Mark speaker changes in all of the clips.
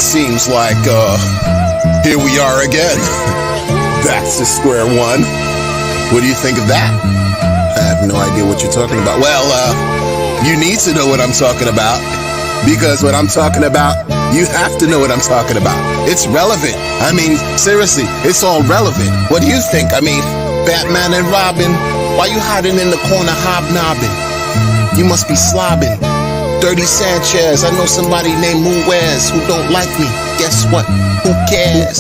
Speaker 1: Seems like, here we are again. Back to square one. What do you think of that? I have no idea what you're talking about. Well, you need to know what I'm talking about. Because what I'm talking about, you have to know what I'm talking about. It's relevant. I mean, seriously, it's all relevant. What do you think? I mean, Batman and Robin, why you hiding in the corner hobnobbing? You must be slobbing. Dirty Sanchez, I know somebody named Muez who don't like me. Guess what? Who cares?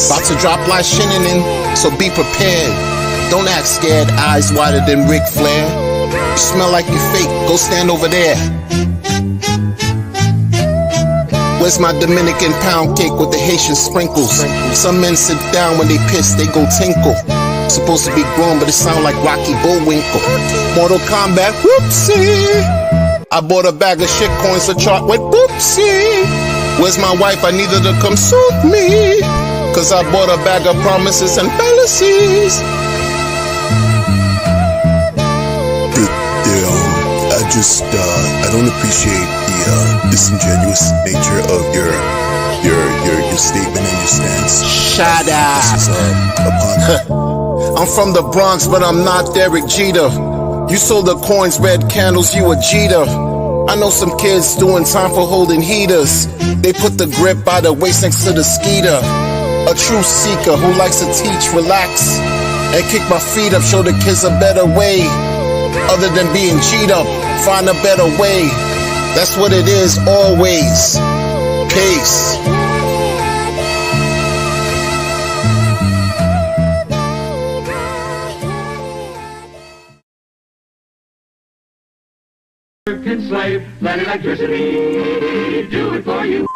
Speaker 1: About to drop like Shinnin', so be prepared. Don't act scared, eyes wider than Ric Flair. You smell like you fake, go stand over there. Where's my Dominican pound cake with the Haitian sprinkles? Some men sit down when they piss, they go tinkle. Supposed to be grown, but it sound like Rocky Bullwinkle. Mortal Kombat, whoopsie. I bought a bag of shit coins, the chart went whoopsie. Where's my wife? I need her to come soothe me. Cause I bought a bag of promises and fallacies. I don't appreciate the disingenuous nature of your statement and your stance. Shut up. I'm from the Bronx, but I'm not Derek Jeter. You sold the coins, red candles, you a Jeter. I know some kids doing time for holding heaters. They put the grip by the waist next to the skeeter. A true seeker who likes to teach, relax, and kick my feet up, show the kids a better way. Other than being G'd up, find a better way. That's what it is, always. Peace.
Speaker 2: Slave, let electricity do it for you.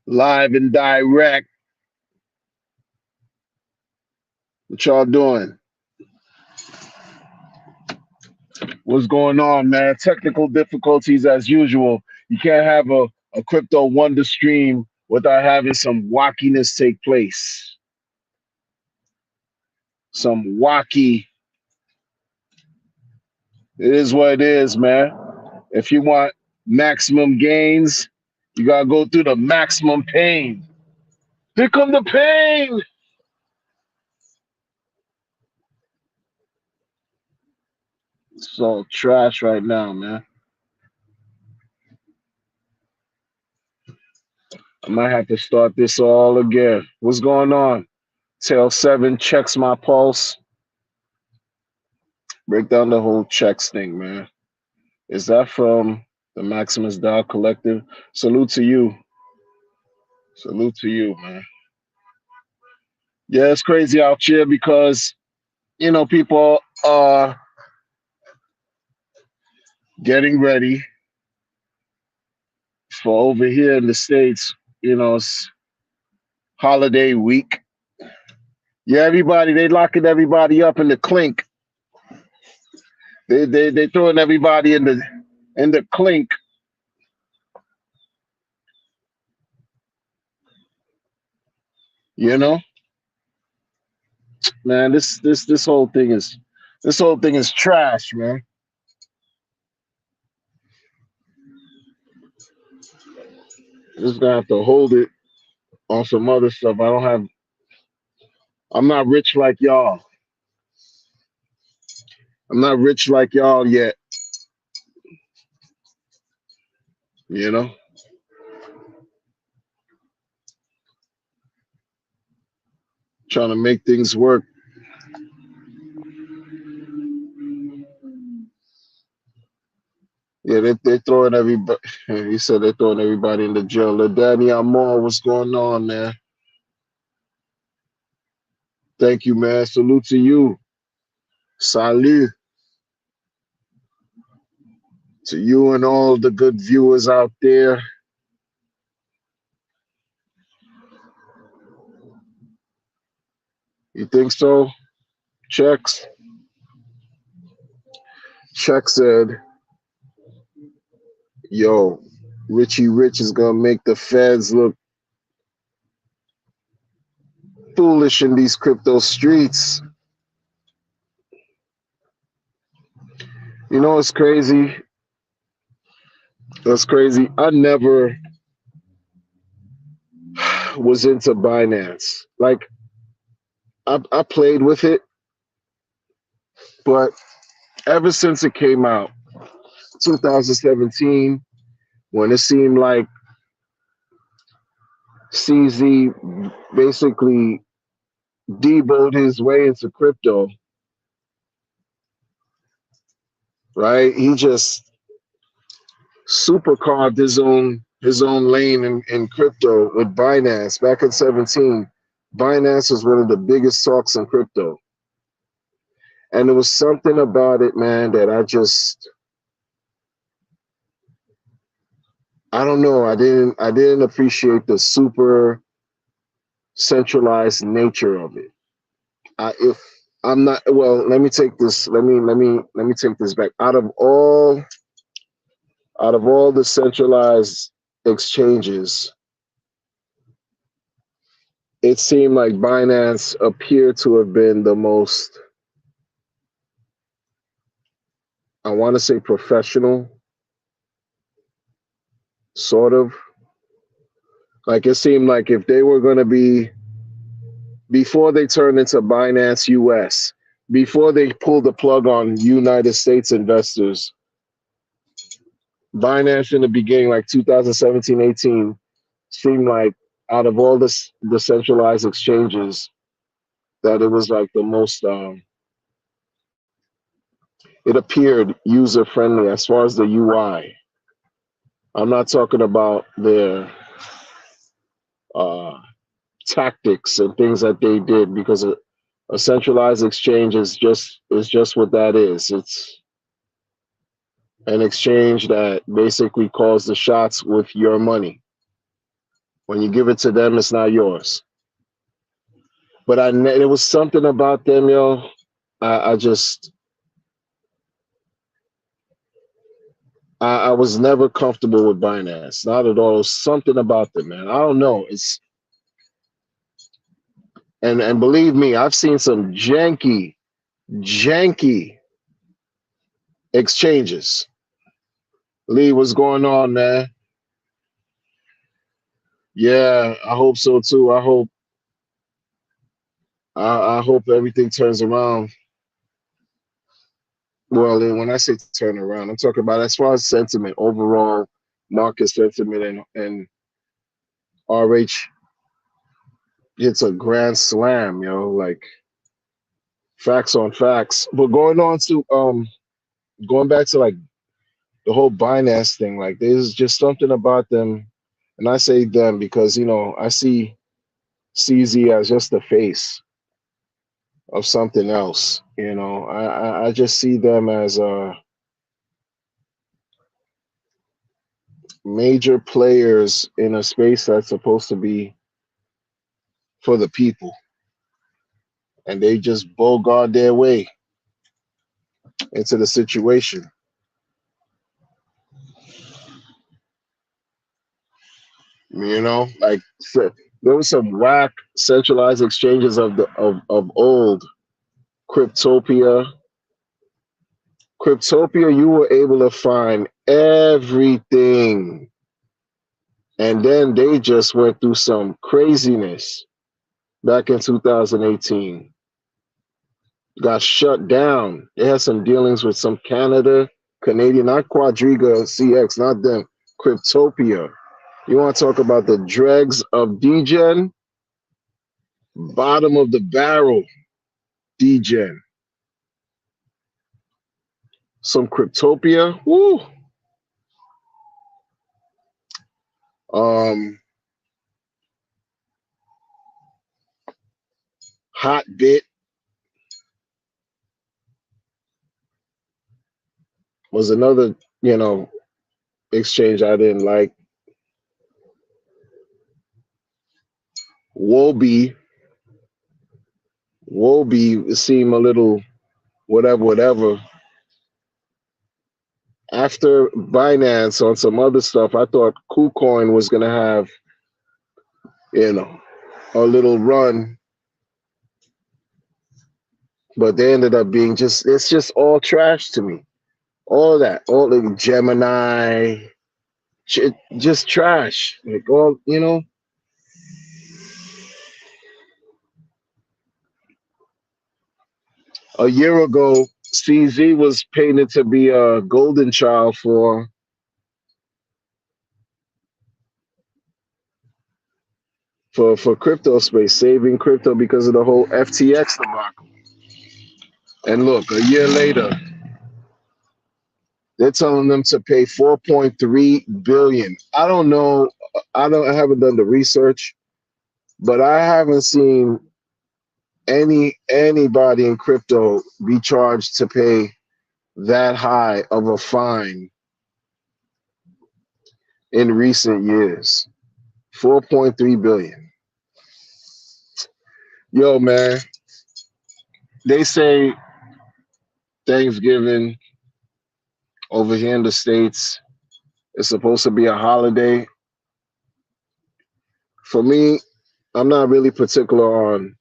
Speaker 3: Live and direct. What y'all doing? What's going on, man? Technical difficulties as usual. You can't have a crypto wonder stream without having some wackiness take place. Some wacky. It is what it is, man. If you want maximum gains, you gotta go through the maximum pain. Here come the pain. It's all trash right now, man. I might have to start this all again. What's going on? Tail 7 checks my pulse. Break down the whole checks thing, man. Is that from the Maximus Dow Collective? Salute to you. Salute to you, man. Yeah, it's crazy out here because, you know, people are getting ready for over here in the States. You know, it's holiday week. Yeah, everybody, they locking everybody up in the clink. They throwing everybody in the clink. You know? Man, this whole thing is trash, man. Just gonna have to hold it on some other stuff. I'm not rich like y'all. I'm not rich like y'all yet. You know? Trying to make things work. Yeah, they're throwing everybody. He said they're throwing everybody in the jail. Danny Amor, what's going on, man? Thank you, man. Salute to you. Salut. To you and all the good viewers out there. You think so? Checks. Check said, yo, Richie Rich is gonna make the feds look foolish in these crypto streets. You know what's crazy? That's crazy. I never was into Binance. Like I played with it, but ever since it came out, 2017, when it seemed like CZ basically deboed his way into crypto, right? He just super carved his own lane in crypto with Binance. Back in 17, Binance was one of the biggest stocks in crypto. And there was something about it, man, that I don't know. I didn't appreciate the super centralized nature of it. If I'm not, well, let me take this. Let me take this back. Out of all the centralized exchanges, it seemed like Binance appeared to have been the most, I want to say, professional, sort of. Like it seemed like if they were going to be, before they turned into Binance US, before they pulled the plug on United States investors, Binance in the beginning, like 2017, 18, seemed like out of all the centralized exchanges, that it was like the most, it appeared user friendly as far as the UI. I'm not talking about their uh, tactics and things that they did, because a centralized exchange is just what that is. It's an exchange that basically calls the shots with your money. When you give it to them, it's not yours. But it was something about them, yo. I just I was never comfortable with Binance, not at all. Something about them, man. I don't know. And believe me, I've seen some janky exchanges. Lee, what's going on, man? Yeah, I hope so too. I hope everything turns around. Well, and when I say turn around, I'm talking about as far as sentiment, overall market sentiment, and RH hits a grand slam, like facts on facts. But going back to like the whole Binance thing, like there's just something about them, and I say them because I see CZ as just the face of something else. I just see them as major players in a space that's supposed to be for the people, and they just bogart their way into the situation. Like there was some whack centralized exchanges of old. Cryptopia. Cryptopia, you were able to find everything. And then they just went through some craziness back in 2018. Got shut down. They had some dealings with some Canadian, not Quadriga CX, not them. Cryptopia. You want to talk about the dregs of DGen? Bottom of the barrel, DGen. Some Cryptopia. Woo. Hotbit was another, exchange I didn't like. Wobi seemed a little whatever. After Binance on some other stuff, I thought KuCoin was gonna have, you know, a little run, but they ended up being just it's just all trash to me. All that, all the Gemini, just trash. Like all, a year ago, CZ was painted to be a golden child for crypto space, saving crypto because of the whole FTX debacle. And look, a year later, they're telling them to pay 4.3 billion. I don't know. I haven't done the research, but I haven't seen anybody in crypto be charged to pay that high of a fine in recent years. 4.3 billion. Yo, man, they say Thanksgiving over here in the States is supposed to be a holiday. For me, I'm not really particular on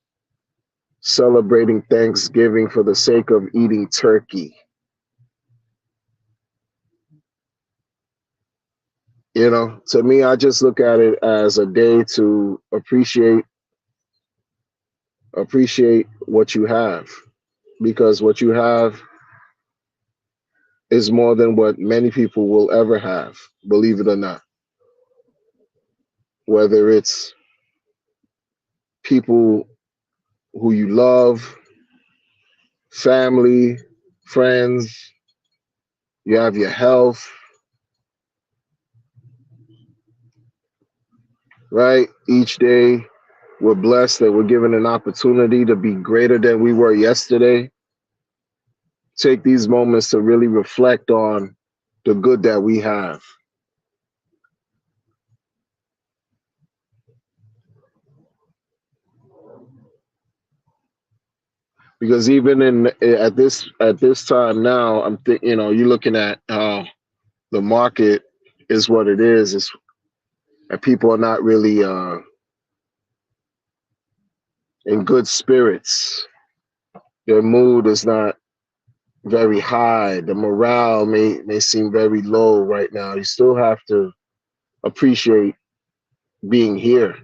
Speaker 3: celebrating Thanksgiving for the sake of eating turkey. To me, I just look at it as a day to appreciate what you have, because what you have is more than what many people will ever have, believe it or not. Whether it's people who you love, family, friends, you have your health, right? Each day we're blessed that we're given an opportunity to be greater than we were yesterday. Take these moments to really reflect on the good that we have. Because even at this time now, you're looking at how the market is what it is. It's and people are not really in good spirits. Their mood is not very high. The morale may seem very low right now. You still have to appreciate being here,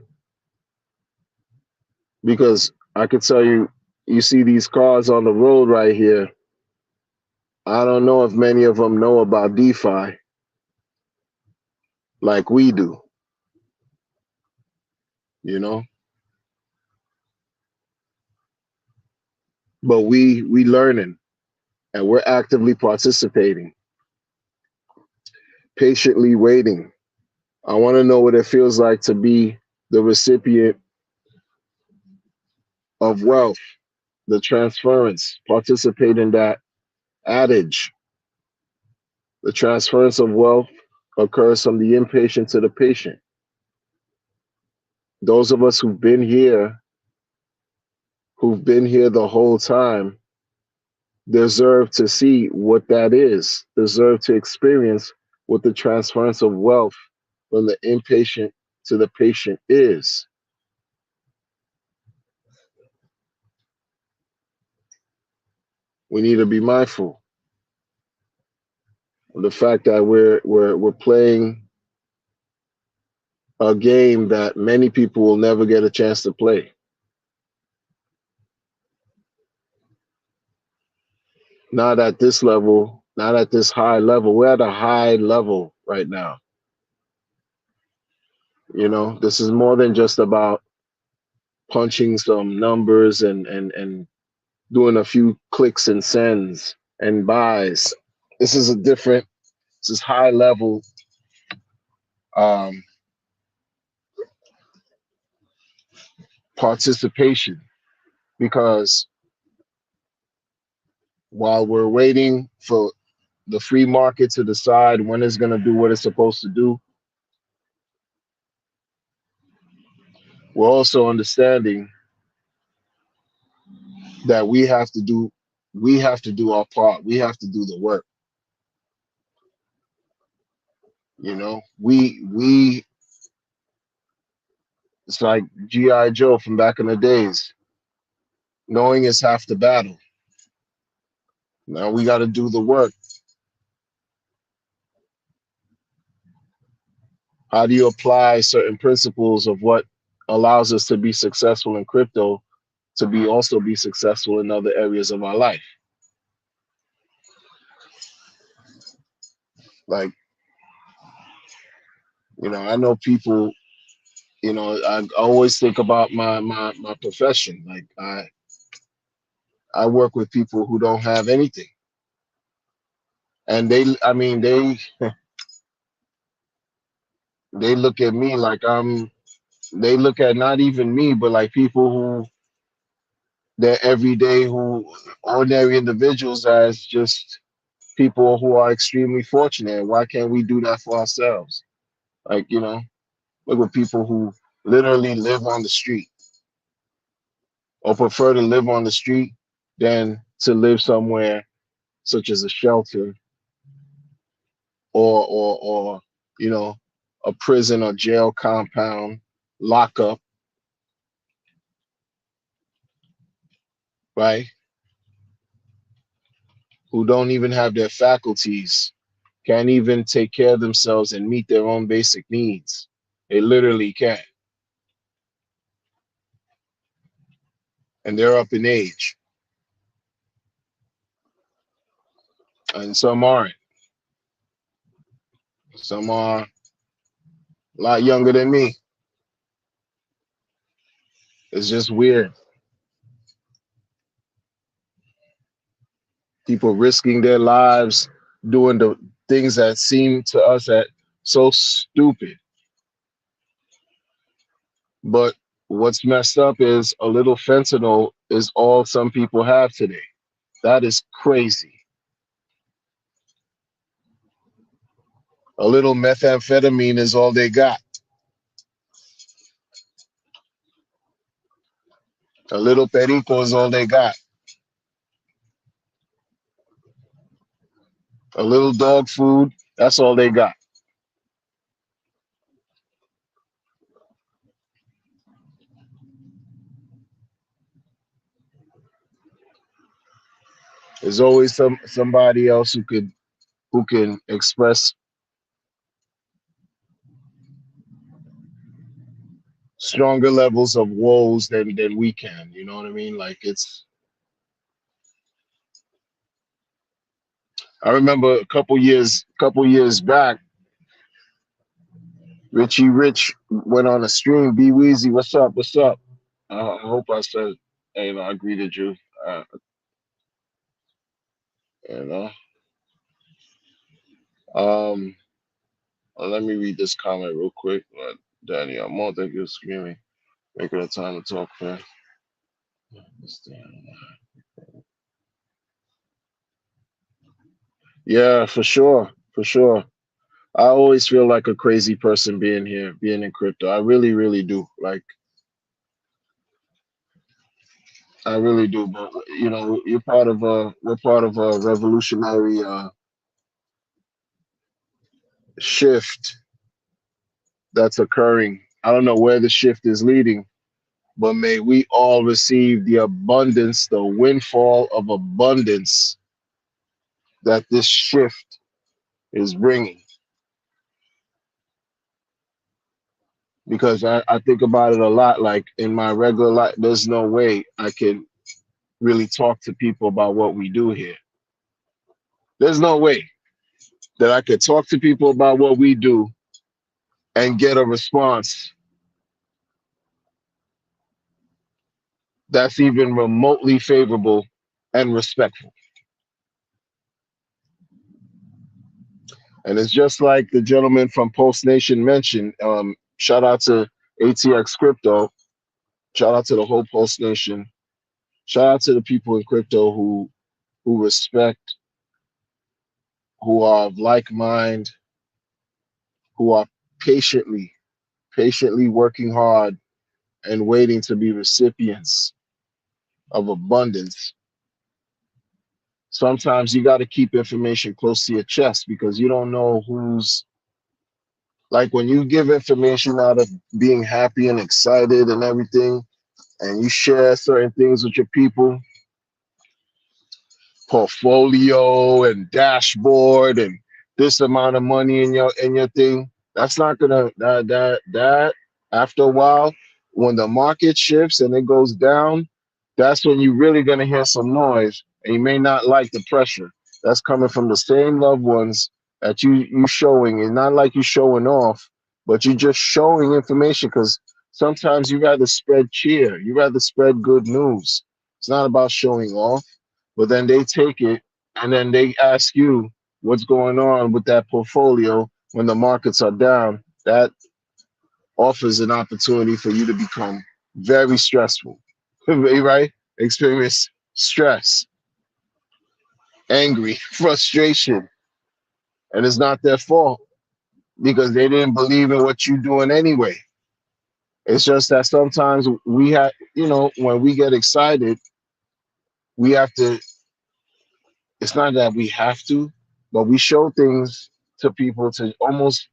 Speaker 3: because I could tell you, you see these cars on the road right here. I don't know if many of them know about DeFi like we do, you know, but we learning and we're actively participating, patiently waiting. I want to know what it feels like to be the recipient of wealth, the transference, participate in that adage. The transference of wealth occurs from the impatient to the patient. Those of us who've been here the whole time, deserve to see what that is, deserve to experience what the transference of wealth from the impatient to the patient is. We need to be mindful of the fact that we're playing a game that many people will never get a chance to play. Not at this level, not at this high level. We're at a high level right now. This is more than just about punching some numbers and doing a few clicks and sends and buys. This is high level um, participation, because while we're waiting for the free market to decide when it's going to do what it's supposed to do, we're also understanding that we have to do our part. We have to do the work. You know, we it's like GI Joe from back in the days. Knowing is half the battle. Now we got to do the work. How do you apply certain principles of what allows us to be successful in crypto to be also be successful in other areas of our life? Like, I know people, I always think about my profession. Like I work with people who don't have anything. And they look at me like they look at not even me, but like people who they're everyday, who ordinary individuals as just people who are extremely fortunate. Why can't we do that for ourselves? Like, look at people who literally live on the street or prefer to live on the street than to live somewhere such as a shelter or you know, a prison or jail compound, lockup, right? Who don't even have their faculties, can't even take care of themselves and meet their own basic needs. They literally can't. And they're up in age. And some aren't. Some are a lot younger than me. It's just weird. People risking their lives doing the things that seem to us that so stupid. But what's messed up is a little fentanyl is all some people have today. That is crazy. A little methamphetamine is all they got. A little perico is all they got. A little dog food, that's all they got. There's always somebody else who can express stronger levels of woes than we can. You know what I mean? Like I remember a couple years back, Richie Rich went on a stream. B Weezy, what's up? What's up? I hope I said, I greeted you. Uh, you know. Um, let me read this comment real quick. Danny, I'm on. Thank you for screaming. Making a time to talk, man. Yeah, for sure, for sure. I always feel like a crazy person being here, being in crypto. I really, really do. Like, I really do. But we're part of a revolutionary shift that's occurring. I don't know where the shift is leading, but may we all receive the abundance, the windfall of abundance that this shift is bringing. Because I think about it a lot. Like in my regular life, there's no way I can really talk to people about what we do here. There's no way that I could talk to people about what we do and get a response that's even remotely favorable and respectful. And it's just like the gentleman from Post Nation mentioned. Shout out to ATX Crypto. Shout out to the whole Post Nation. Shout out to the people in crypto who respect, who are of like mind, who are patiently working hard and waiting to be recipients of abundance. Sometimes you got to keep information close to your chest because you don't know Like when you give information out of being happy and excited and everything, and you share certain things with your people, portfolio and dashboard and this amount of money in your thing, that's not gonna that after a while, when the market shifts and it goes down, that's when you're really gonna hear some noise, and you may not like the pressure that's coming from the same loved ones that you showing. It's not like you showing off, but you just showing information, because sometimes you rather spread cheer, you rather spread good news. It's not about showing off. But then they take it and then they ask you what's going on with that portfolio when the markets are down. That offers an opportunity for you to become very stressful, right? Experience stress, angry, frustration, and it's not their fault because they didn't believe in what you're doing anyway. It's just that sometimes we have, when we get excited, we have to, it's not that we have to, but we show things to people to almost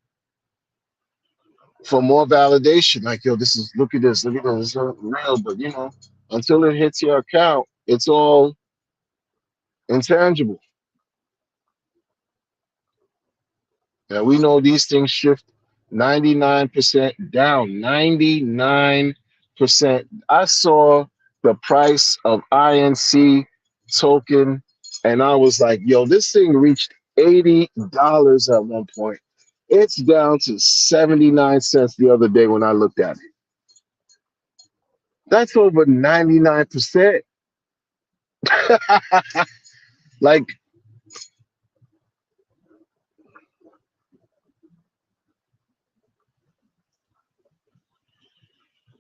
Speaker 3: for more validation. Like, yo, this is, look at this, it's not real. But until it hits your account, it's all intangible. And we know these things shift 99% down. 99%. I saw the price of INC token, and I was like, yo, this thing reached $80 at one point. It's down to 79 cents the other day when I looked at it. That's over 99%. Like,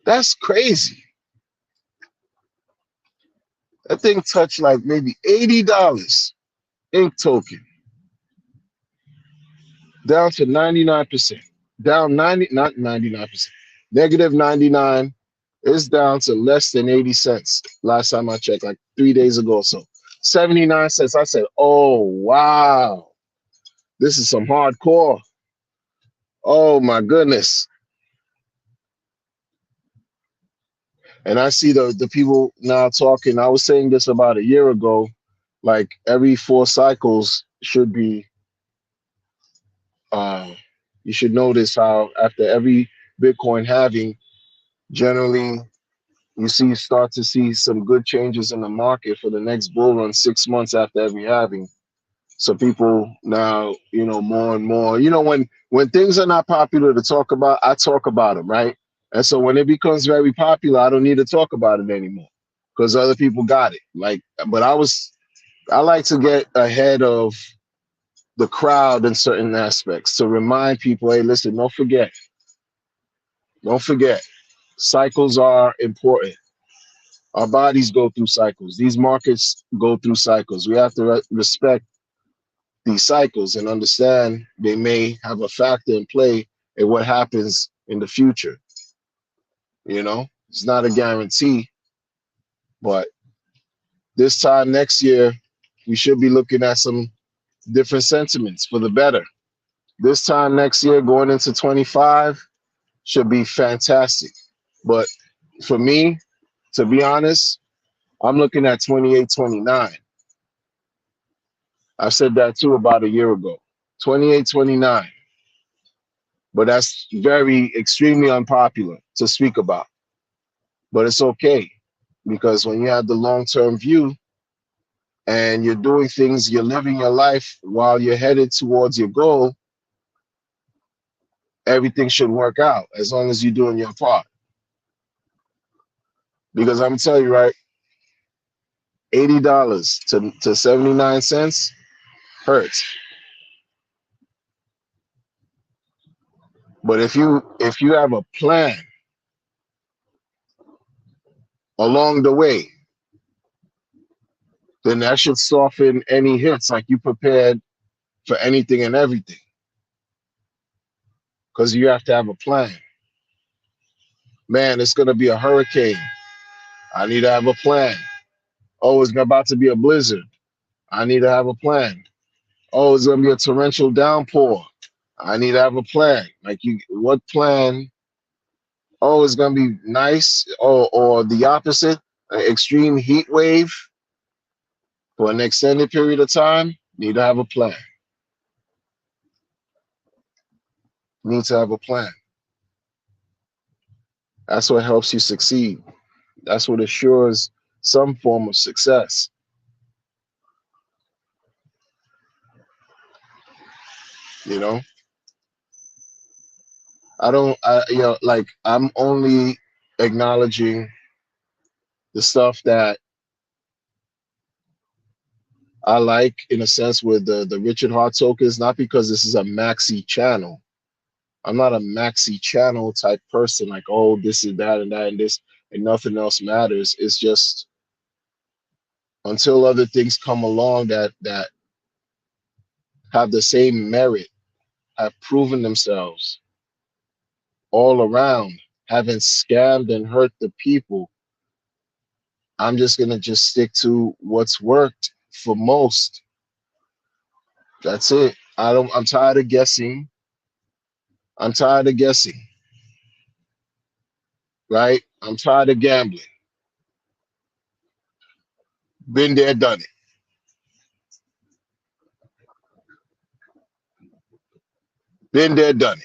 Speaker 3: that's crazy. That thing touched like maybe $80 ink token, down to 99%. Down 90, not 99%. Negative 99 is down to less than 80 cents. Last time I checked, like 3 days ago or so. 79 cents. I said, oh wow. This is some hardcore. Oh my goodness. And I see the people now talking. I was saying this about a year ago, like every 4 cycles should be you should notice how after every Bitcoin halving, generally you start to see some good changes in the market for the next bull run 6 months after every halving. So people now, more and more, when things are not popular to talk about, I talk about them, right? And so when it becomes very popular, I don't need to talk about it anymore because other people got it. Like, but I like to get ahead of the crowd in certain aspects to remind people, hey, listen, don't forget, cycles are important. Our bodies go through cycles. These markets go through cycles. We have to respect these cycles and understand they may have a factor in play in what happens in the future. It's not a guarantee, but this time next year, we should be looking at some different sentiments for the better. This time next year, going into 25, should be fantastic. But for me, to be honest, I'm looking at 28, 29. I said that too about a year ago. 28, 29. But that's very extremely unpopular to speak about. But it's okay because when you have the long-term view and you're doing things, you're living your life while you're headed towards your goal, everything should work out as long as you're doing your part. Because I'm telling you, right, $80 to 79 cents hurts. But if you have a plan along the way, then that should soften any hits, like you prepared for anything and everything. Because you have to have a plan. Man, it's gonna be a hurricane. I need to have a plan. Oh, it's about to be a blizzard. I need to have a plan. Oh, it's gonna be a torrential downpour. I need to have a plan. Like what plan? Oh, it's gonna be nice, or the opposite, an extreme heat wave for an extended period of time. Need to have a plan. Need to have a plan. That's what helps you succeed. That's what assures some form of success. You know, like I'm only acknowledging the stuff that I like in a sense with the Richard Hart tokens, not because this is a maxi channel. I'm not a maxi channel type person, like, oh, this is that and that and this, and nothing else matters. It's just until other things come along that have the same merit, have proven themselves all around, haven't scammed and hurt the people. I'm just gonna just stick to what's worked for most. That's it. I'm tired of guessing. I'm tired of guessing, right? I'm tired of gambling. Been there, done it. Been there, done it.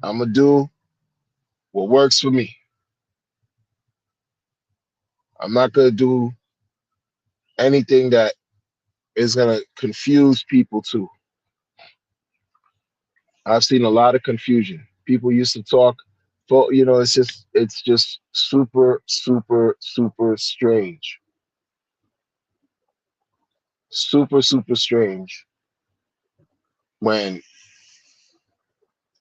Speaker 3: I'm gonna do what works for me. I'm not gonna do anything that is gonna confuse people too. I've seen a lot of confusion. People used to talk, but it's just super, super, super strange. Super, super strange when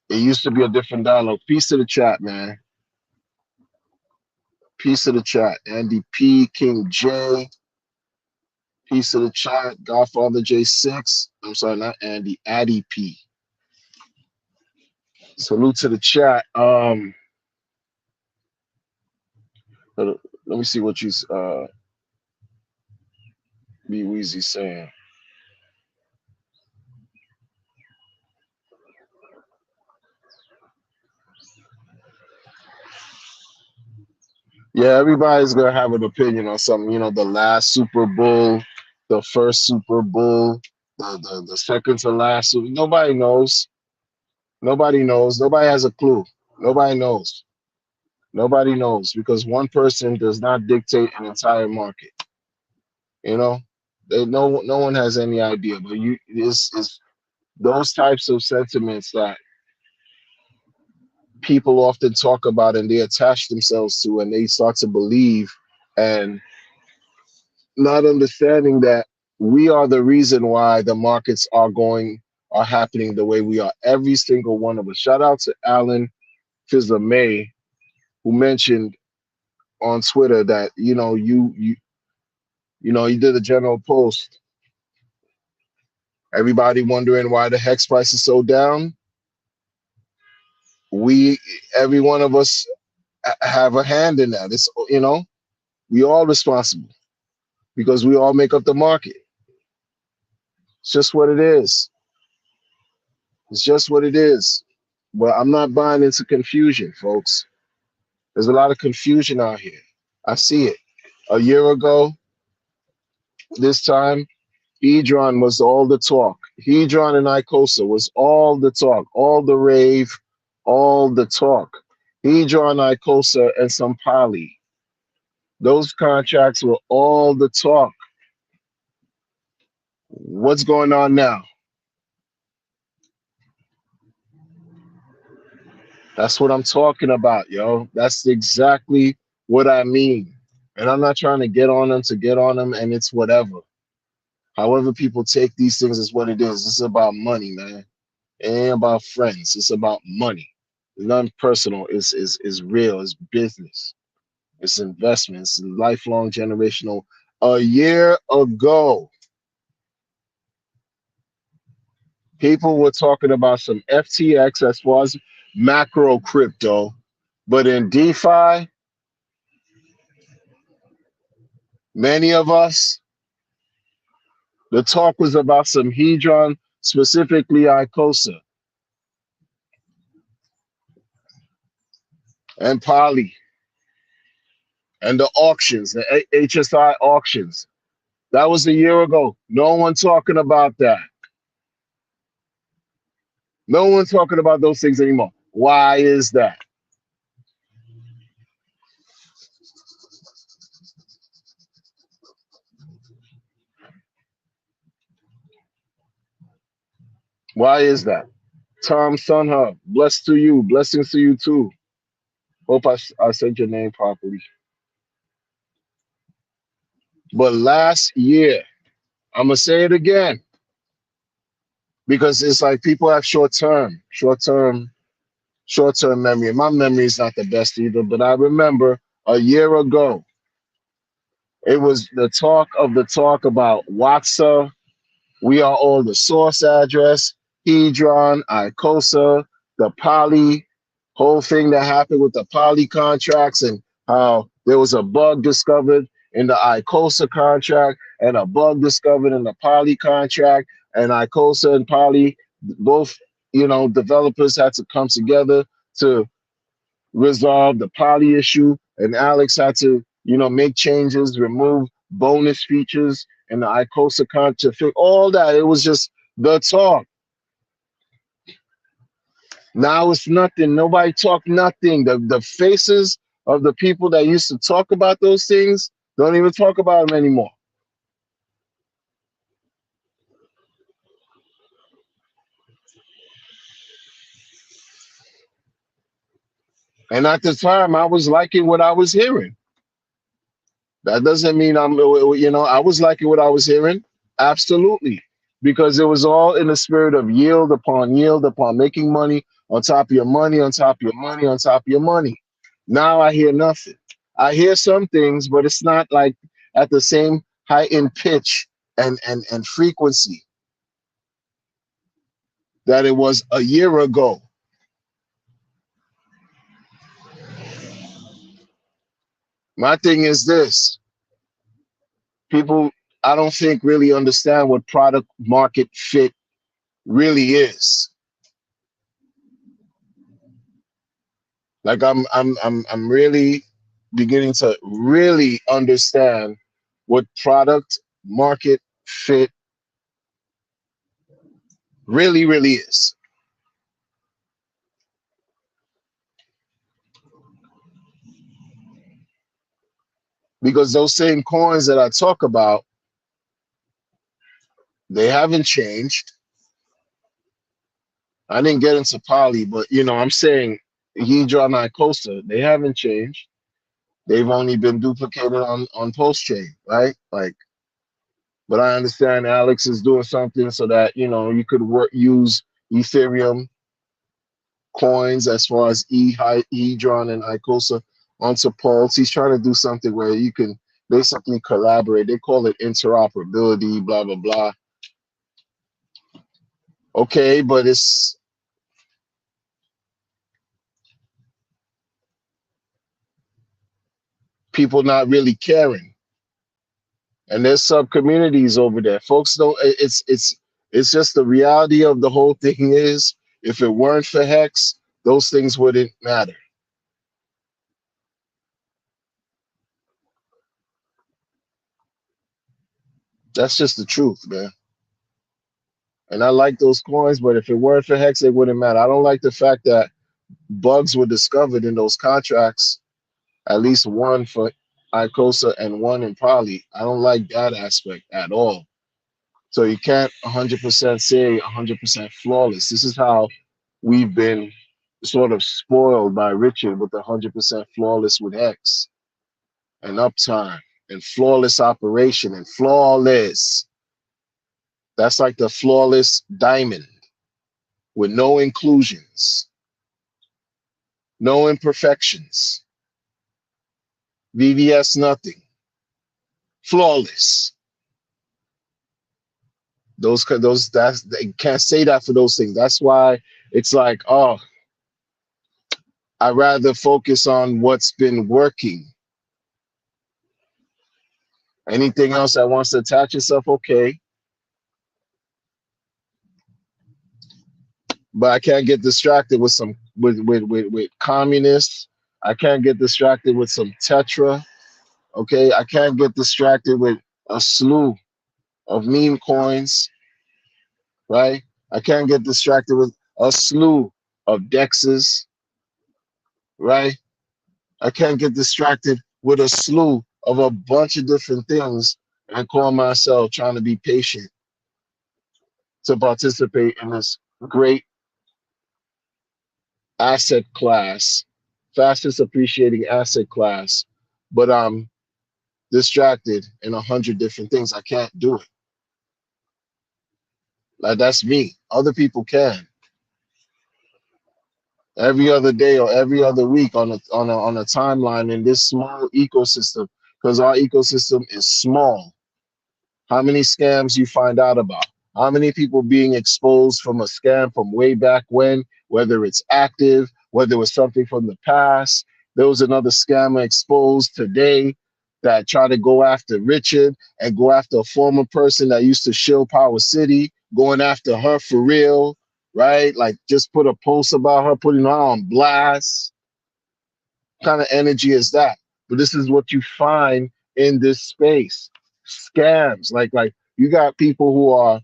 Speaker 3: it used to be a different dialogue. Peace to the chat, man. Peace to the chat. Andy P, King J. Peace to the chat. Godfather J6. I'm sorry, not Andy. Addy P. Salute to the chat. Let me see what you B Weezy saying. Yeah, everybody's gonna have an opinion on something. The last Super Bowl, the first Super Bowl, the second to last. Nobody knows. Nobody knows. Nobody has a clue. Nobody knows. Nobody knows because one person does not dictate an entire market. You know, no one has any idea. But it's those types of sentiments that people often talk about and they attach themselves to and they start to believe, and not understanding that we are the reason why the markets are happening the way we are. Every single one of us. Shout out to Alan May, who mentioned on Twitter that you did a general post. Everybody wondering why the hex price is so down. Every one of us have a hand in that. It's we all responsible because we all make up the market. It's just what it is. It's just what it is. But I'm not buying into confusion, folks. There's a lot of confusion out here. I see it. A year ago, this time, Hedron was all the talk. Hedron and Icosa was all the talk, all the rave, all the talk. Hedron, Icosa, and some poly. Those contracts were all the talk. What's going on now? That's what I'm talking about, yo. That's exactly what I mean. And I'm not trying to get on them to get on them, and it's whatever. However people take these things is what it is. It's about money, man. It ain't about friends. It's about money. It's not personal. It's real. It's business. It's investments. It's lifelong generational. A year ago, people were talking about some FTX as far as macro crypto, but in DeFi, many of us The talk was about some hedron, specifically Icosa and Poly, and the auctions, the HSI auctions. That was a year ago. No one talking about that. No one talking about those things anymore. Why is that? Why is that? Tom Sunhub, blessed to you, blessings to you too. Hope I said your name properly. But last year, I'm gonna say it again because it's like people have short-term memory. My memory is not the best either, but I remember a year ago, it was the talk about WhatsApp. We are all the source address, Hedron, Icosa, the Poly, whole thing that happened with the Poly contracts and how there was a bug discovered in the Icosa contract and a bug discovered in the Poly contract, and Icosa and Poly, both, developers had to come together to resolve the Poly issue, and Alex had to, make changes, remove bonus features in the Icosa contract, all that. It was just the talk. Now it's nothing. Nobody talk nothing. The faces of the people that used to talk about those things don't even talk about them anymore. And at the time, I was liking what I was hearing. That doesn't mean I was liking what I was hearing. Absolutely. Because it was all in the spirit of yield upon making money on top of your money, on top of your money, on top of your money. Now I hear nothing. I hear some things, but it's not like at the same height in pitch and frequency that it was a year ago. My thing is this: people, I don't think, really understand what product market fit really is. Like I'm really beginning to really understand what product market fit really is. Because those same coins that I talk about, they haven't changed. I didn't get into Poly, but I'm saying Hedron and Icosa, they haven't changed. They've only been duplicated on post chain, right? Like, but I understand Alex is doing something so that you could use Ethereum coins as far as Hedron and Icosa onto Pulse. He's trying to do something where you can basically collaborate. They call it interoperability, blah blah blah. Okay, but it's people not really caring, and there's sub communities over there. Folks don't. It's just the reality of the whole thing is, if it weren't for Hex, those things wouldn't matter. That's just the truth, man. And I like those coins, but if it weren't for Hex, it wouldn't matter. I don't like the fact that bugs were discovered in those contracts, at least one for Icosa and one in Poly. I don't like that aspect at all. So you can't 100% say 100% flawless. This is how we've been sort of spoiled by Richard with 100% flawless with Hex and uptime and flawless operation and flawless. That's like the flawless diamond with no inclusions, no imperfections, VVS nothing, flawless. That's, they can't say that for those things. That's why it's like, oh, I rather focus on what's been working. Anything else that wants to attach itself, okay. but I can't get distracted with some with communists. I can't get distracted with some Tetra. Okay, I can't get distracted with a slew of meme coins, right? I can't get distracted with a slew of dexes, right? I can't get distracted with a slew of a bunch of different things and call myself trying to be patient to participate in this great asset class, fastest appreciating asset class, but I'm distracted in 100 different things. I can't do it. Like that's me. Other people can. Every other day or every other week on a timeline in this small ecosystem, because our ecosystem is small. How many scams you find out about? How many people being exposed from a scam from way back when, whether it's active, whether it was something from the past. There was another scammer exposed today that tried to go after Richard and go after a former person that used to shill Power City, going after her for real, right? Like just put a post about her, putting her on blast. What kind of energy is that? But this is what you find in this space. Scams. Like you got people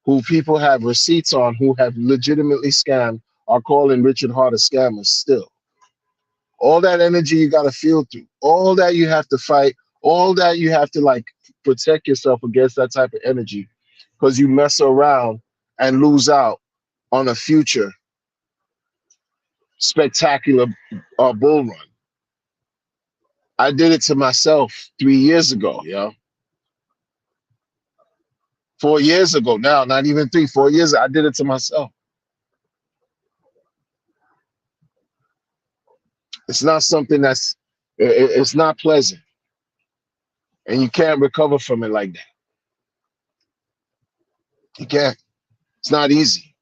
Speaker 3: who people have receipts on who have legitimately scammed are calling Richard Hart a scammer still. All that energy you got to feel through. All that you have to fight. All that you have to like protect yourself against that type of energy because you mess around and lose out on a future spectacular bull run. I did it to myself 3 years ago, yo. 4 years ago now, not even 3, 4 years, I did it to myself. It's not something it's not pleasant. And you can't recover from it like that. You can't. It's not easy.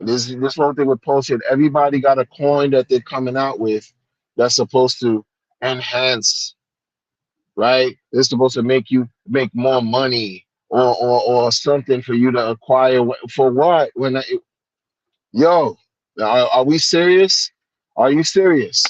Speaker 3: This one thing with Pulsion, everybody got a coin that they're coming out with that's supposed to enhance, right? It's supposed to make you make more money or something for you to acquire. For what? Yo, are we serious? Are you serious?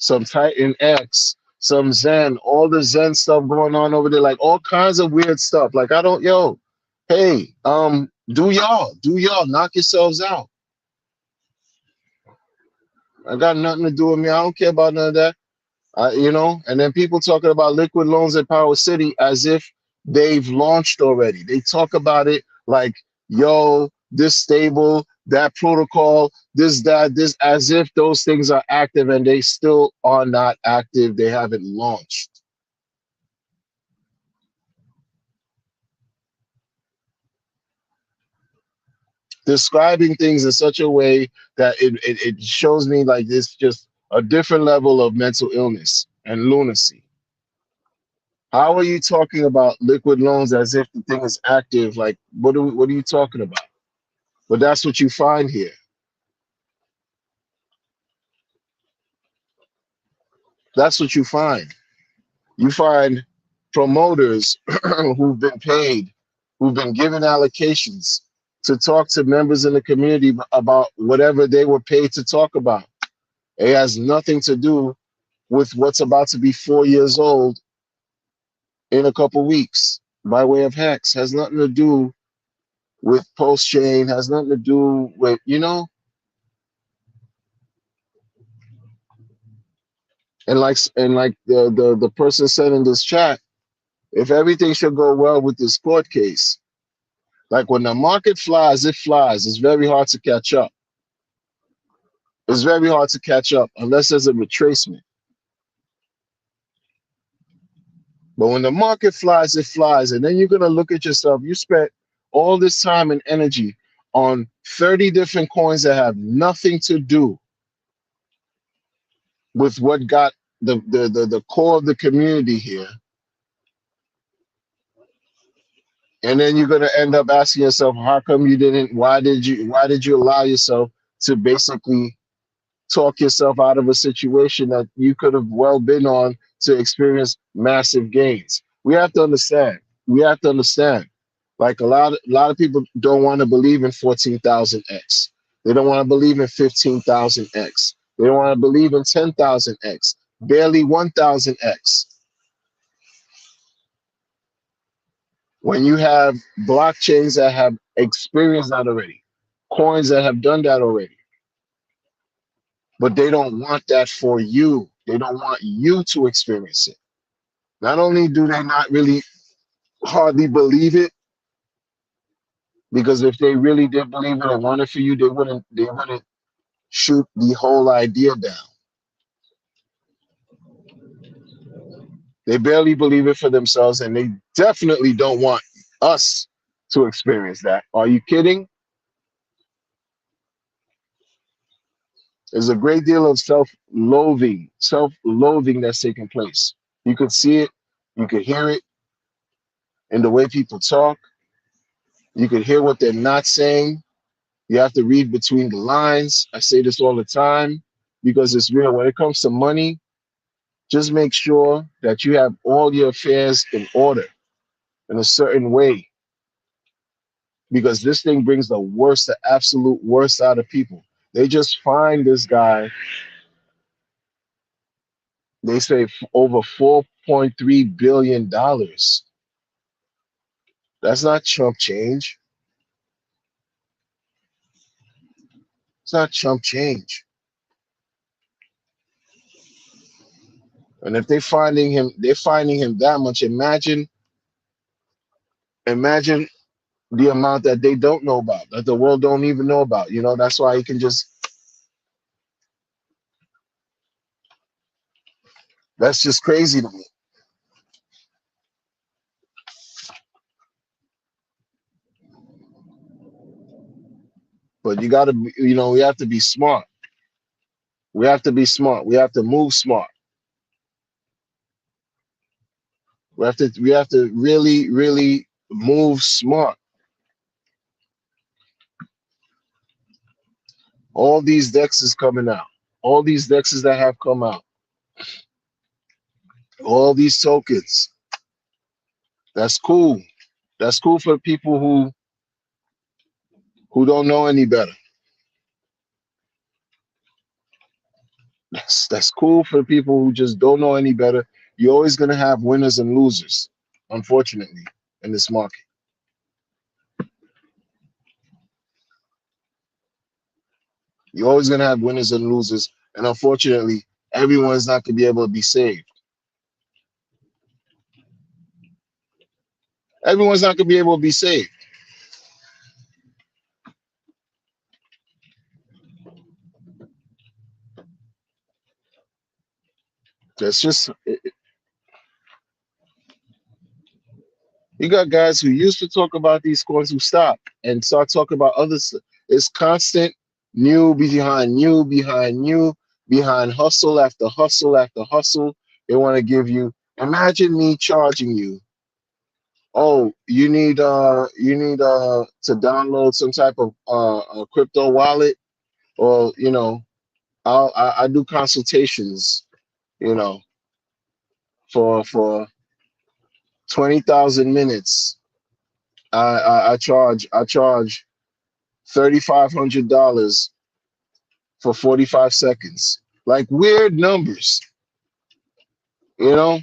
Speaker 3: Some Titan X, some Zen, all the Zen stuff going on over there, like all kinds of weird stuff. Like I don't, yo, hey, do y'all, knock yourselves out. I got nothing to do with me. I don't care about none of that. And then people talking about liquid loans at Power City as if they've launched already. They talk about it like, yo, this stable, that protocol, this, that, this, as if those things are active and they still are not active. They haven't launched. Describing things in such a way that it shows me like it's just a different level of mental illness and lunacy. How are you talking about liquid loans as if the thing is active? Like, what are you talking about? But that's what you find here. That's what you find. You find promoters who've been paid, who've been given allocations to talk to members in the community about whatever they were paid to talk about. It has nothing to do with what's about to be 4 years old in a couple weeks by way of Hex. Has nothing to do with Post Chain, has nothing to do with, and like the person said in this chat, if everything should go well with this court case, like when the market flies, it flies. It's very hard to catch up. It's very hard to catch up unless there's a retracement. But when the market flies, it flies. And then you're going to look at yourself. You spent all this time and energy on 30 different coins that have nothing to do with what got the core of the community here. And then you're gonna end up asking yourself, how come you didn't? Why did you allow yourself to basically talk yourself out of a situation that you could have well been on to experience massive gains? We have to understand. We have to understand. Like a lot of people don't want to believe in 14,000x. They don't want to believe in 15,000x. They don't want to believe in 10,000x. Barely 1,000x. When you have blockchains that have experienced that already, coins that have done that already, but they don't want that for you. They don't want you to experience it. Not only do they not really hardly believe it, because if they really did believe it and wanted for you, they wouldn't shoot the whole idea down. They barely believe it for themselves, and they definitely don't want us to experience that. Are you kidding? There's a great deal of self-loathing that's taking place. You could see it, you could hear it in the way people talk. You could hear what they're not saying. You have to read between the lines. I say this all the time because it's real. When it comes to money, just make sure that you have all your affairs in order in a certain way, because this thing brings the worst, the absolute worst out of people. They just find this guy, they say over $4.3 billion. That's not chump change. It's not chump change. And if they're finding him that much, imagine the amount that they don't know about, that the world don't even know about. That's why he can just, that's just crazy to me. But you gotta be, we have to be smart. We have to be smart. We have to move smart. We have to really, really move smart. All these decks is coming out. All these decks that have come out. All these tokens. That's cool. That's cool for people who don't know any better. That's cool for people who just don't know any better. You're always gonna have winners and losers, unfortunately, in this market. You're always gonna have winners and losers, and unfortunately, everyone's not gonna be able to be saved. Everyone's not gonna be able to be saved. That's just you got guys who used to talk about these coins who stop and start talking about others. It's constant new behind new behind new behind hustle after hustle after hustle. They want to give you. Imagine me charging you. Oh, you need to download some type of a crypto wallet, or I do consultations, you know, for 20,000 minutes. I charge $3,500 for 45 seconds. Like weird numbers, you know,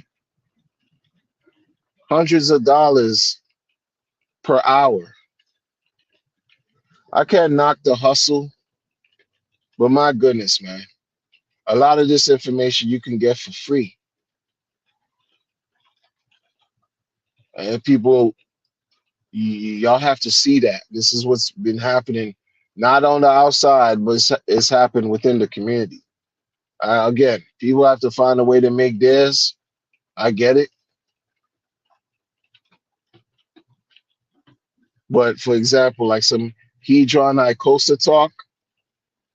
Speaker 3: hundreds of dollars per hour. I can't knock the hustle, but my goodness, man, a lot of this information you can get for free. And people, y'all have to see that. This is what's been happening, not on the outside, but it's happened within the community. Again, people have to find a way to make theirs. I get it. But for example, like some Hedron Icosa talk,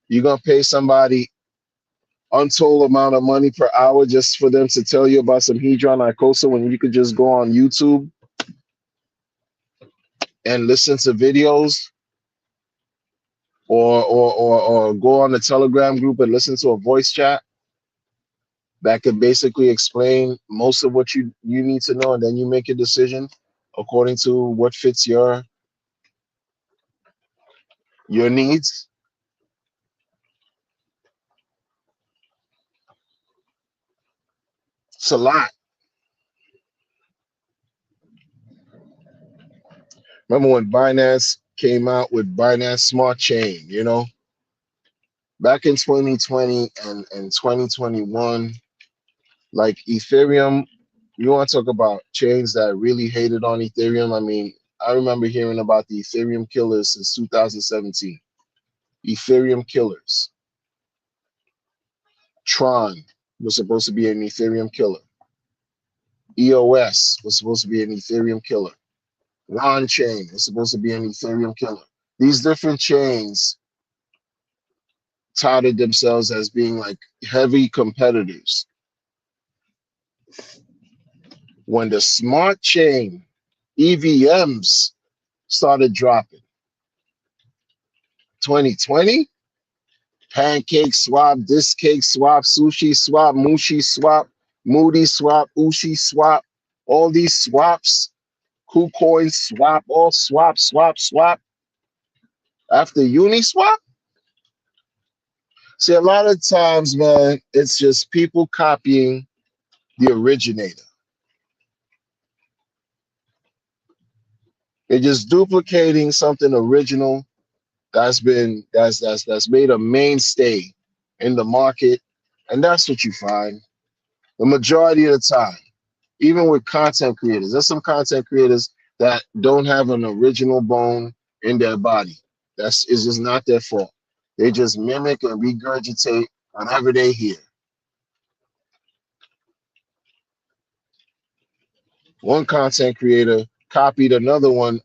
Speaker 3: you're gonna pay somebody untold amount of money per hour just for them to tell you about some Hedron Icosa when you could just go on YouTube. and listen to videos, or go on the Telegram group and listen to a voice chat that could basically explain most of what you need to know, and then you make a decision according to what fits your needs. It's a lot. Remember when Binance came out with Binance Smart Chain, back in 2020 and 2021, like Ethereum, you want to talk about chains that really hated on Ethereum? I mean, I remember hearing about the Ethereum killers since 2017. Ethereum killers. Tron was supposed to be an Ethereum killer. EOS was supposed to be an Ethereum killer. Ron Chain was supposed to be an Ethereum killer. These different chains touted themselves as being like heavy competitors. When the smart chain EVMs started dropping, 2020, Pancake Swap, Discake Swap, Sushi Swap, Mushi Swap, Moody Swap, Ushi Swap, all these swaps, KuCoin Swap, all swap. After Uniswap, see, a lot of times, man, it's just people copying the originator. They're just duplicating something original that's made a mainstay in the market, and that's what you find the majority of the time. Even with content creators, there's some content creators that don't have an original bone in their body. It's just not their fault. They just mimic and regurgitate whatever they hear. One content creator copied another one.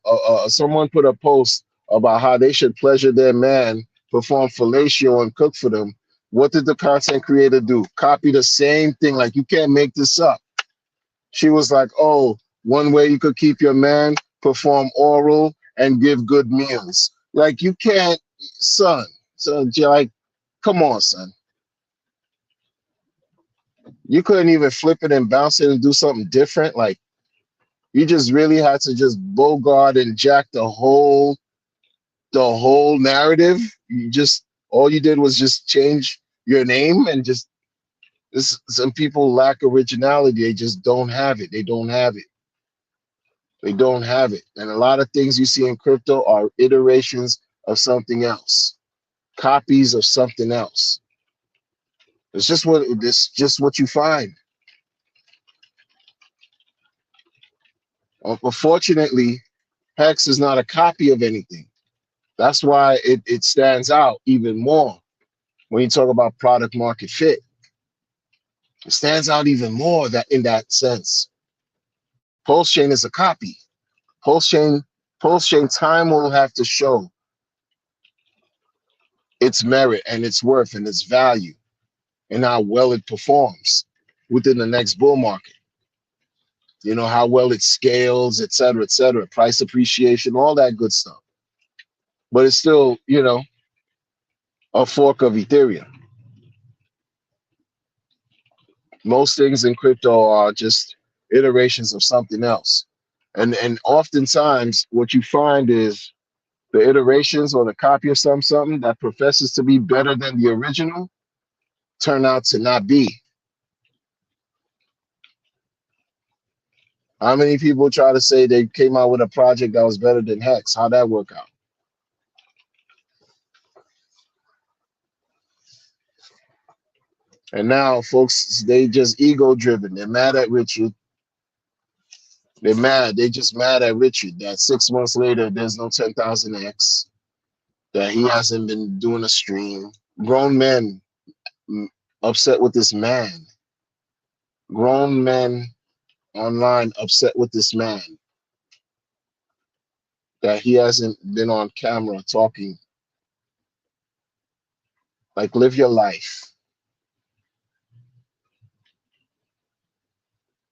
Speaker 3: Someone put a post about how they should pleasure their man, perform fellatio, and cook for them. What did the content creator do? Copy the same thing. Like, you can't make this up. She was like, oh, one way you could keep your man, perform oral and give good meals. Like, you can't, son. So you're like, come on, son. You couldn't even flip it and bounce it and do something different. Like, you just really had to just bogart and jack the whole narrative. All you did was just change your name, and just some people lack originality. They just don't have it. They don't have it. And a lot of things you see in crypto are iterations of something else, copies of something else. It's just what you find. Unfortunately, Hex is not a copy of anything. That's why it stands out even more when you talk about product market fit. It stands out even more that in that sense. Pulse Chain is a copy. Pulse Chain time will have to show its merit and its worth and its value and how well it performs within the next bull market. How well it scales, et cetera, price appreciation, all that good stuff. But it's still, a fork of Ethereum. Most things in crypto are just iterations of something else. And oftentimes what you find is the iterations or the copy of something that professes to be better than the original turn out to not be. How many people try to say they came out with a project that was better than Hex? How'd that work out? And now folks, they just ego driven. They're mad at Richard. They're mad. They just mad at Richard that 6 months later, there's no 10,000X, that he hasn't been doing a stream. Grown men upset with this man. Grown men online upset with this man that he hasn't been on camera talking. Like, live your life.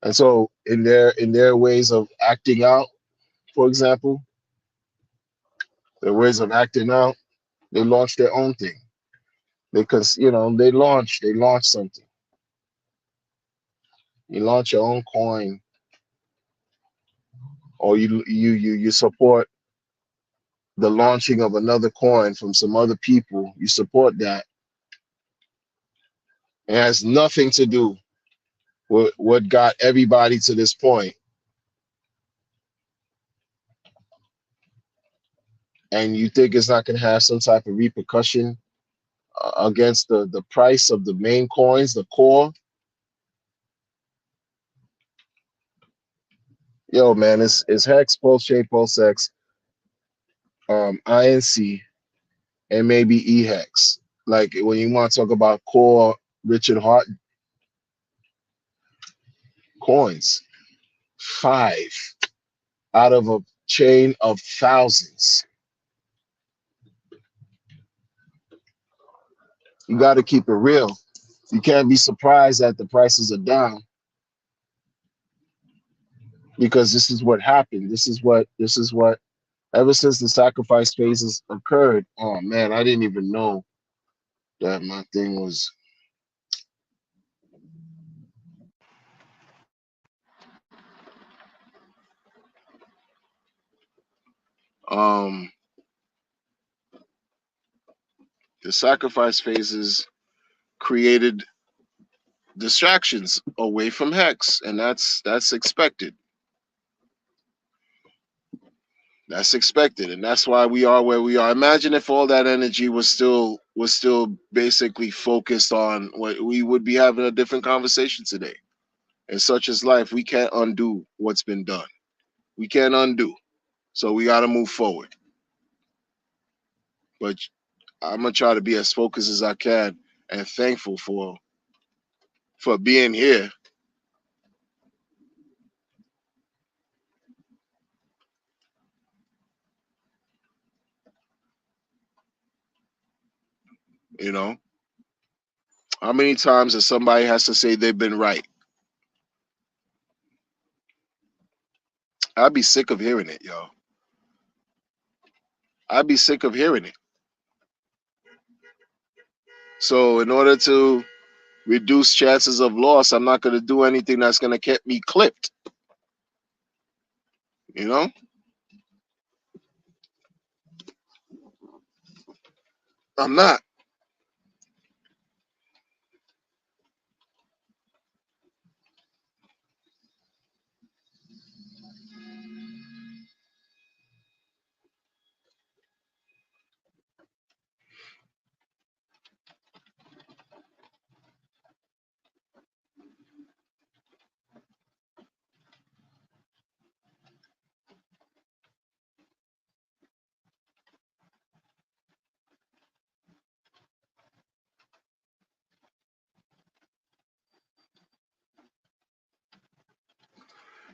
Speaker 3: And so in their ways of acting out, for example, their ways of acting out. They launched their own thing. Because they launched something. You launch your own coin, or you support the launching of another coin from some other people. You support that. It has nothing to do with what got everybody to this point. And you think it's not going to have some type of repercussion against the price of the main coins, the core. Yo, man, it's Hex, Pulse J, Pulse X, INC, and maybe EHEX. Like when you want to talk about core Richard Hart coins, 5 out of a chain of thousands. You got to keep it real. You can't be surprised that the prices are down, because this is what happened. This is what ever since the sacrifice phases occurred. Oh man, I didn't even know that my thing was um the sacrifice phases created distractions away from Hex, and that's expected. That's expected, and that's why we are where we are. Imagine if all that energy was still basically focused on what we would be having a different conversation today. And such is life. We can't undo what's been done. We can't undo. So we got to move forward. But I'm gonna try to be as focused as I can and thankful for being here. You know, how many times that somebody has to say they've been right? I'd be sick of hearing it, yo. I'd be sick of hearing it. So in order to reduce chances of loss, I'm not gonna do anything that's gonna get me clipped. You know, I'm not.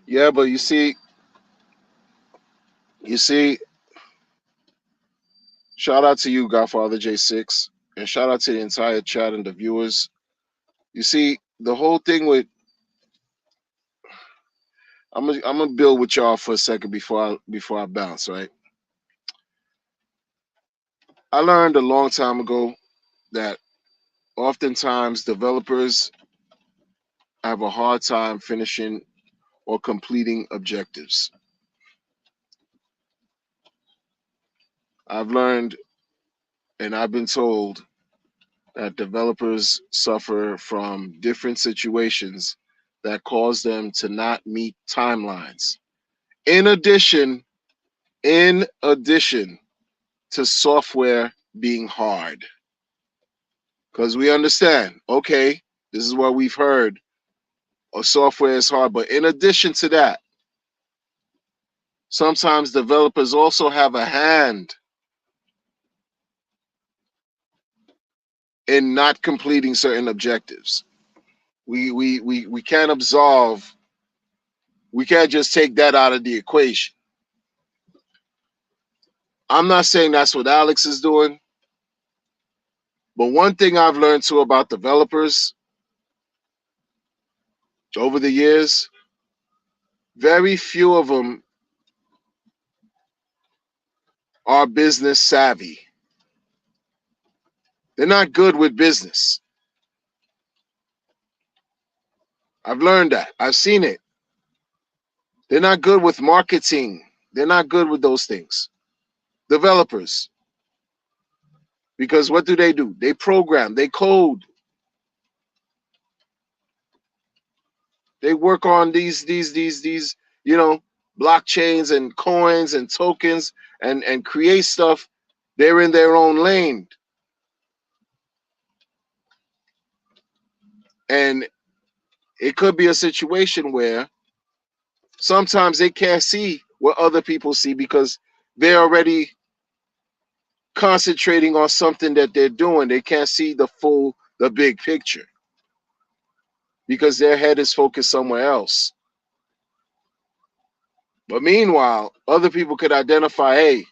Speaker 3: Yeah, but you see, shout out to you, Godfather J6, and shout out to the entire chat and the viewers. You see, the whole thing with I'm gonna build with y'all for a second before I bounce. Right, I learned a long time ago that oftentimes developers have a hard time finishing or completing objectives. I've learned and I've been told that developers suffer from different situations that cause them to not meet timelines. In addition, in addition to software being hard, because we understand, okay, this is what we've heard. Software is hard, but in addition to that, sometimes developers also have a hand in not completing certain objectives. We can't absolve. We can't just take that out of the equation. I'm not saying that's what Alex is doing, but one thing I've learned too about developers over the years, very few of them are business savvy. They're not good with business. I've learned that. I've seen it. They're not good with marketing. They're not good with those things. Developers. Because what do? They program, they code. They work on these, you know, blockchains and coins and tokens and create stuff. They're in their own lane. And it could be a situation where sometimes they can't see what other people see because they're already concentrating on something that they're doing. They can't see the big picture because their head is focused somewhere else. But meanwhile, other people could identify, hey,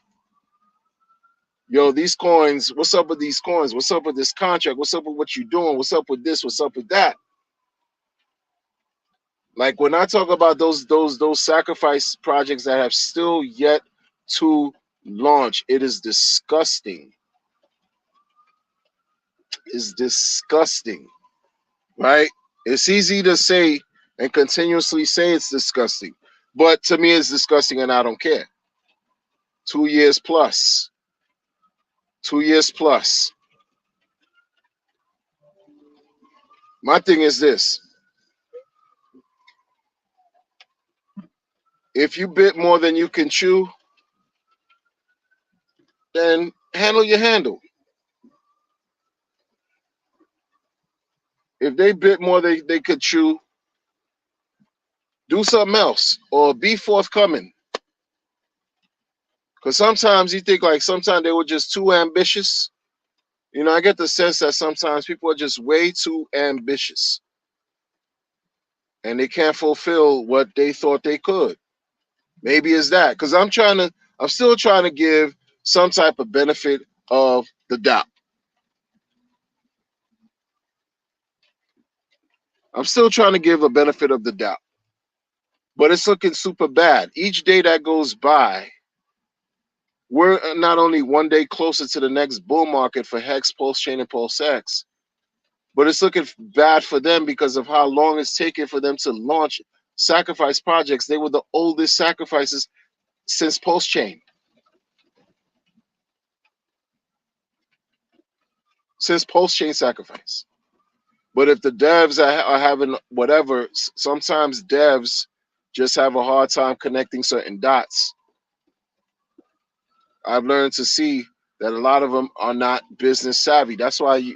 Speaker 3: yo, these coins, what's up with these coins? What's up with this contract? What's up with what you're doing? What's up with this? What's up with that? Like when I talk about those sacrifice projects that have still yet to launch, it is disgusting. It's disgusting, right? It's easy to say and continuously say it's disgusting, but to me it's disgusting and I don't care. 2 years plus. 2 years plus. My thing is this. If you bit more than you can chew, then handle your handle. If they bit more than they could chew, do something else or be forthcoming. Because sometimes you think like sometimes they were just too ambitious. You know, I get the sense that sometimes people are just way too ambitious and they can't fulfill what they thought they could. Maybe it's that. Because I'm still trying to give some type of benefit of the doubt. I'm still trying to give a benefit of the doubt. But it's looking super bad. Each day that goes by, we're not only one day closer to the next bull market for Hex, Pulse Chain, and Pulse X, but it's looking bad for them because of how long it's taken for them to launch sacrifice projects. They were the oldest sacrifices since Pulse Chain. Since Pulse Chain sacrifice. But if the devs are having whatever, sometimes devs just have a hard time connecting certain dots. I've learned to see that a lot of them are not business savvy. That's why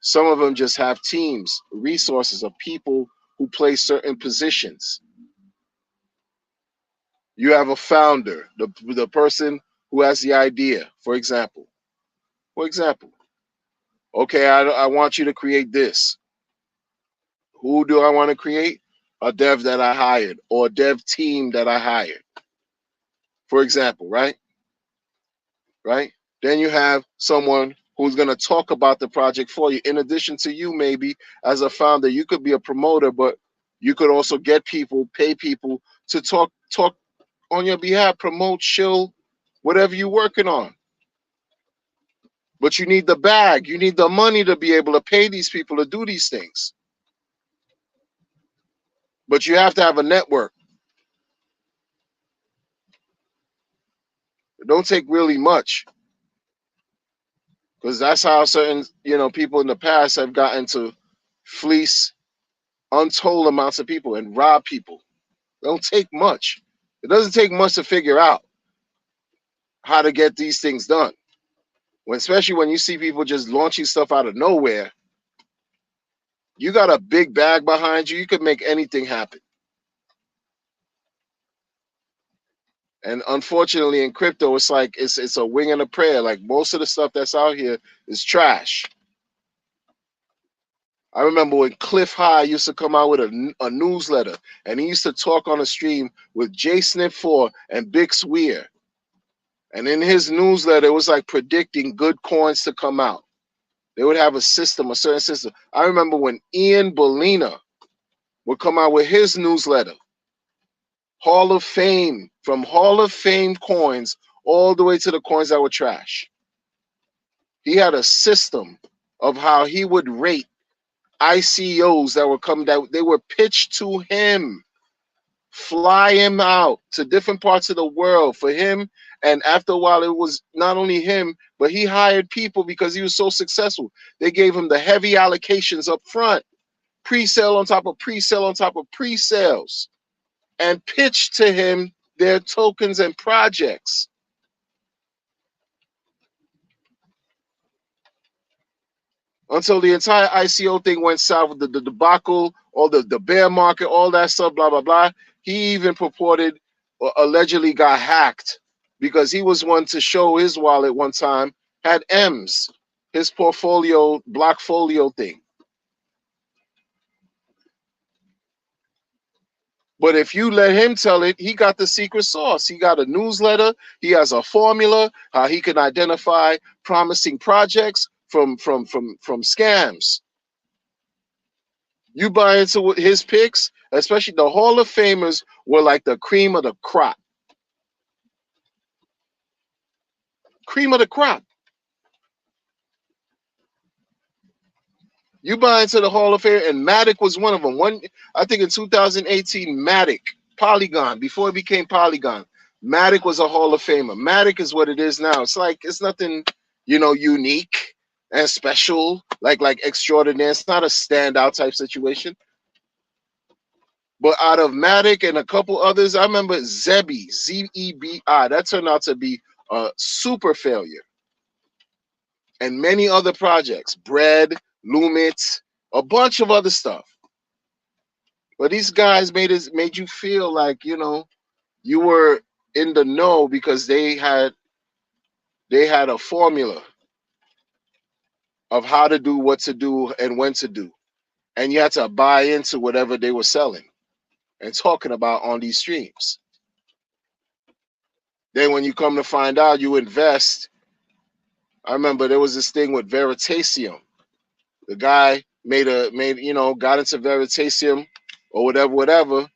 Speaker 3: some of them just have teams, resources of people who play certain positions. You have a founder, the person who has the idea, for example. Okay, I want you to create this. Who do I want to create? A dev that I hired or a dev team that I hired. For example, right? Right? Then you have someone who's going to talk about the project for you. In addition to you, maybe as a founder, you could be a promoter, but you could also get people, pay people to talk on your behalf, promote, shill, whatever you're working on. But you need the bag. You need the money to be able to pay these people to do these things. But you have to have a network. It don't take really much. Because that's how certain, people in the past have gotten to fleece untold amounts of people and rob people. It don't take much. It doesn't take much to figure out how to get these things done. Especially when you see people just launching stuff out of nowhere, you got a big bag behind you. You could make anything happen. And unfortunately, in crypto, it's like it's a wing and a prayer. Like most of the stuff that's out here is trash. I remember when Cliff High used to come out with a newsletter, and he used to talk on a stream with Jay Snip 4 and Big Swear. And in his newsletter, it was like predicting good coins to come out. They would have a certain system. I remember when Ian Bellina would come out with his newsletter, Hall of Fame, from Hall of Fame coins all the way to the coins that were trash. He had a system of how he would rate ICOs that were coming, that they were pitched to him, fly him out to different parts of the world for him. And after a while, it was not only him, but he hired people because he was so successful. They gave him the heavy allocations up front, pre-sale on top of pre-sale on top of pre-sales, and pitched to him their tokens and projects. Until the entire ICO thing went south with the debacle, all the bear market, all that stuff, blah, blah, blah. He even purported or allegedly got hacked because he was one to show his wallet one time had M's, his portfolio, blockfolio thing. But if you let him tell it, he got the secret sauce. He got a newsletter. He has a formula how he can identify promising projects from scams. You buy into his picks, especially the Hall of Famers were like the cream of the crop. Cream of the crop. You buy into the Hall of Fame, and Matic was one of them. I think in 2018, Matic, Polygon, before it became Polygon, Matic was a Hall of Famer. Matic is what it is now. It's like, it's nothing, unique and special, like extraordinary. It's not a standout type situation. But out of Matic and a couple others, I remember Zebi, Z-E-B-I. That turned out to be a super failure. And many other projects, Bread, Lumit, a bunch of other stuff. But these guys made you feel like, you were in the know because they had a formula of how to do, what to do, and when to do. And you had to buy into whatever they were selling and talking about on these streams. Then when you come to find out, you invest. I remember there was this thing with Veritasium. The guy got into Veritasium or whatever,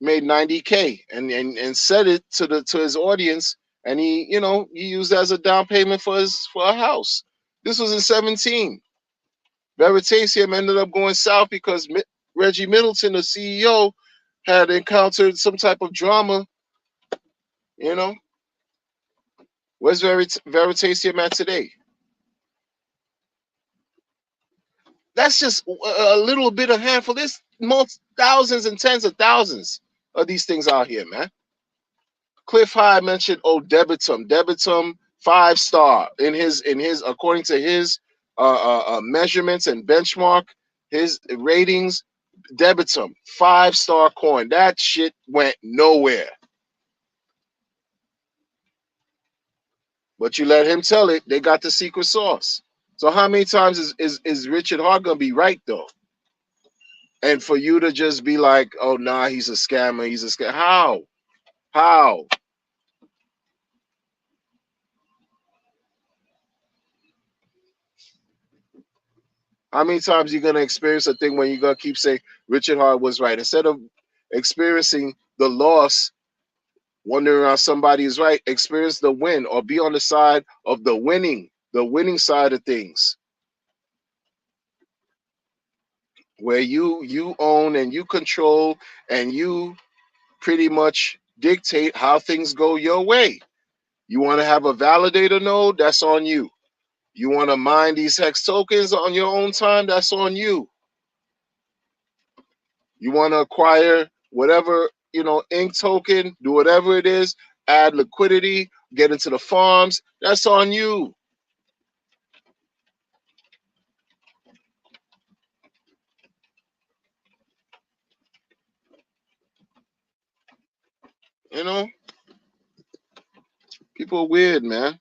Speaker 3: made 90K and said it to his audience, and he used that as a down payment for a house. This was in 17. Veritasium ended up going south because Reggie Middleton, the CEO, had encountered some type of drama. Where's Veritasium at today? That's just a little bit of handful. There's thousands and tens of thousands of these things out here, man. Cliff High mentioned Debitum. Debitum 5-star in his according to his measurements and benchmark, his ratings. Debitum 5-star coin. That shit went nowhere. But you let him tell it, they got the secret sauce. So how many times is Richard Hart gonna be right though? And for you to just be like, oh nah, he's a scammer, he's a scammer. How? How? How many times you gonna experience a thing when you gonna keep saying Richard Hart was right? Instead of experiencing the loss, wondering how somebody is right, experience the win or be on the side of the winning side of things. Where you own and you control and you pretty much dictate how things go your way. You want to have a validator node, that's on you. You want to mine these hex tokens on your own time, that's on you. You want to acquire whatever, ink token, do whatever it is, add liquidity, get into the farms, that's on you. People are weird, man.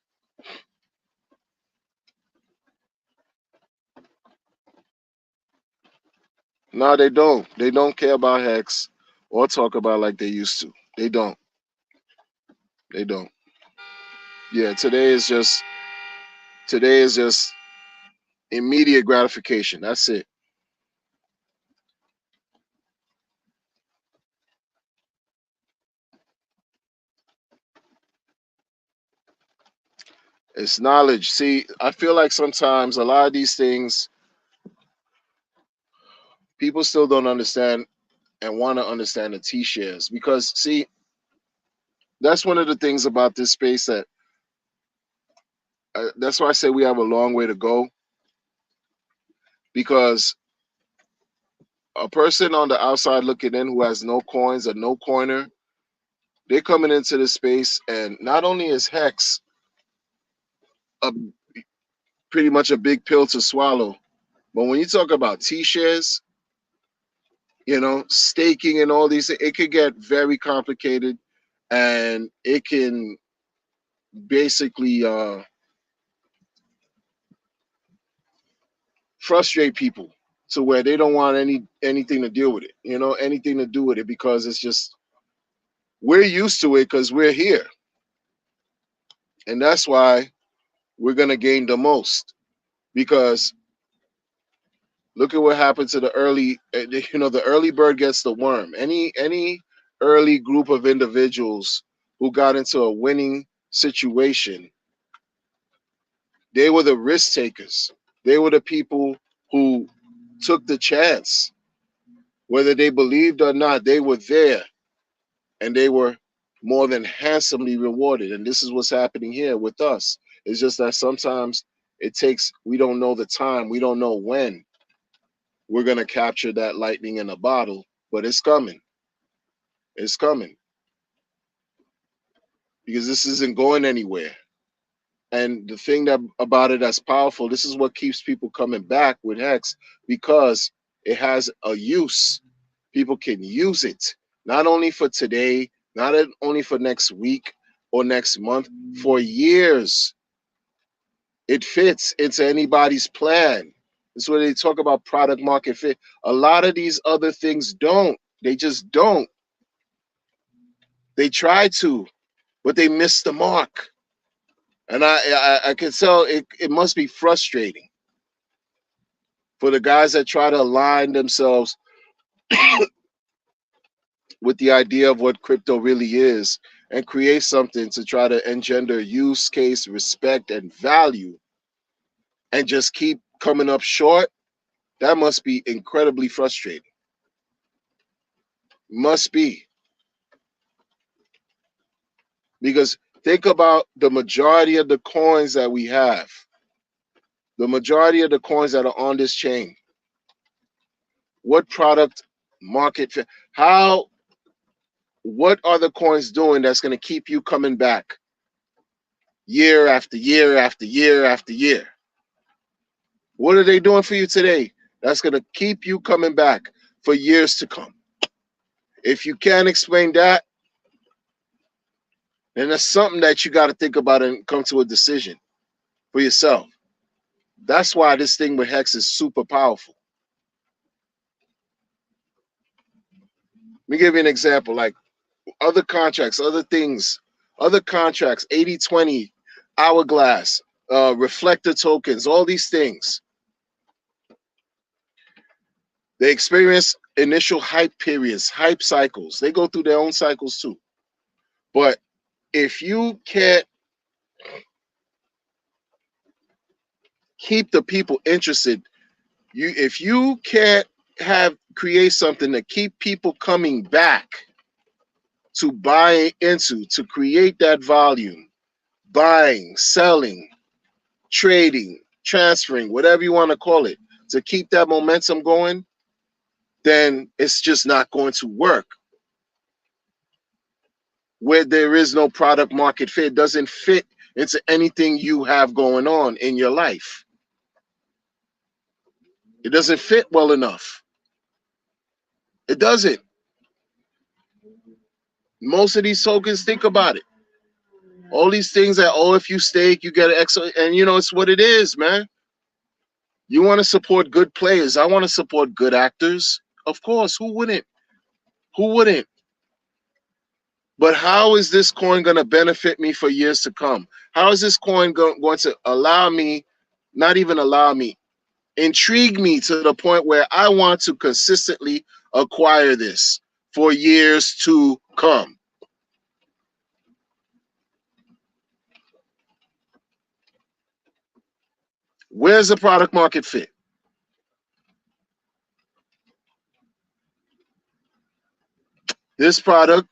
Speaker 3: No, they don't. They don't care about hex or talk about like they used to. They don't. They don't. Yeah, today is just immediate gratification. That's it. It's knowledge. See, I feel like sometimes a lot of these things people still don't understand and want to understand the T-shares because see, that's one of the things about this space that that's why I say we have a long way to go because a person on the outside looking in who has no coins, a no coiner, they're coming into this space and not only is Hex a pretty much a big pill to swallow, but when you talk about T-shares, you know, staking and all these, it could get very complicated and it can basically frustrate people to where they don't want anything to deal with it, you know, anything to do with it because it's just we're used to it because we're here. And that's why we're gonna gain the most because look at what happened to the early you know, the early bird gets the worm. Any early group of individuals who got into a winning situation, they were the risk takers. They were the people who took the chance. Whether they believed or not, they were there and they were more than handsomely rewarded. And this is what's happening here with us. It's just that sometimes it takes, we don't know the time, we don't know when we're going to capture that lightning in a bottle, but it's coming. It's coming because this isn't going anywhere. And the thing that about it that's powerful, this is what keeps people coming back with Hex because it has a use. People can use it not only for today, not only for next week or next month, for years. It fits into anybody's plan. That's where they talk about product market fit. A lot of these other things don't. They just don't. They try to, but they miss the mark. And I can tell it must be frustrating for the guys that try to align themselves with the idea of what crypto really is and create something to try to engender use case, respect, and value and just keep coming up short. That must be incredibly frustrating. Must be. Because think about the majority of the coins that we have, the majority of the coins that are on this chain. What product market fit? How, what are the coins doing that's going to keep you coming back year after year after year after year? What are they doing for you today that's going to keep you coming back for years to come? If you can't explain that, then that's something that you got to think about and come to a decision for yourself. That's why this thing with Hex is super powerful. Let me give you an example. Like other contracts, other things, other contracts, 80/20, Hourglass, reflector tokens, all these things. They experience initial hype periods, hype cycles. They go through their own cycles too. But if you can't keep the people interested, if you can't create something to keep people coming back to buy into, to create that volume, buying, selling, trading, transferring, whatever you want to call it, to keep that momentum going, then it's just not going to work. Where there is no product market fit, it doesn't fit into anything you have going on in your life. It doesn't fit well enough. It doesn't. Most of these tokens, think about it. All these things that, oh, if you stake, you get an extra, and you know, it's what it is, man. You want to support good players. I want to support good actors. Of course, who wouldn't? Who wouldn't? But how is this coin going to benefit me for years to come? How is this coin going to allow me, not even allow me, intrigue me to the point where I want to consistently acquire this for years to come? Where's the product market fit? This product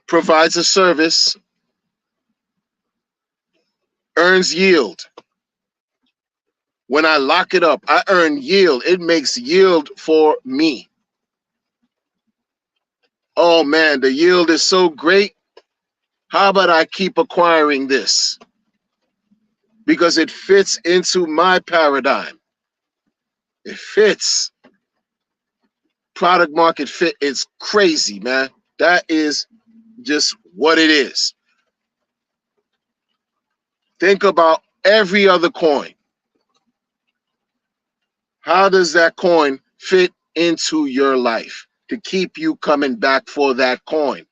Speaker 3: provides a service, earns yield. When I lock it up, I earn yield. It makes yield for me. Oh man, the yield is so great. How about I keep acquiring this? Because it fits into my paradigm. It fits. Product market fit is crazy, man. That is just what it is. Think about every other coin. How does that coin fit into your life to keep you coming back for that coin?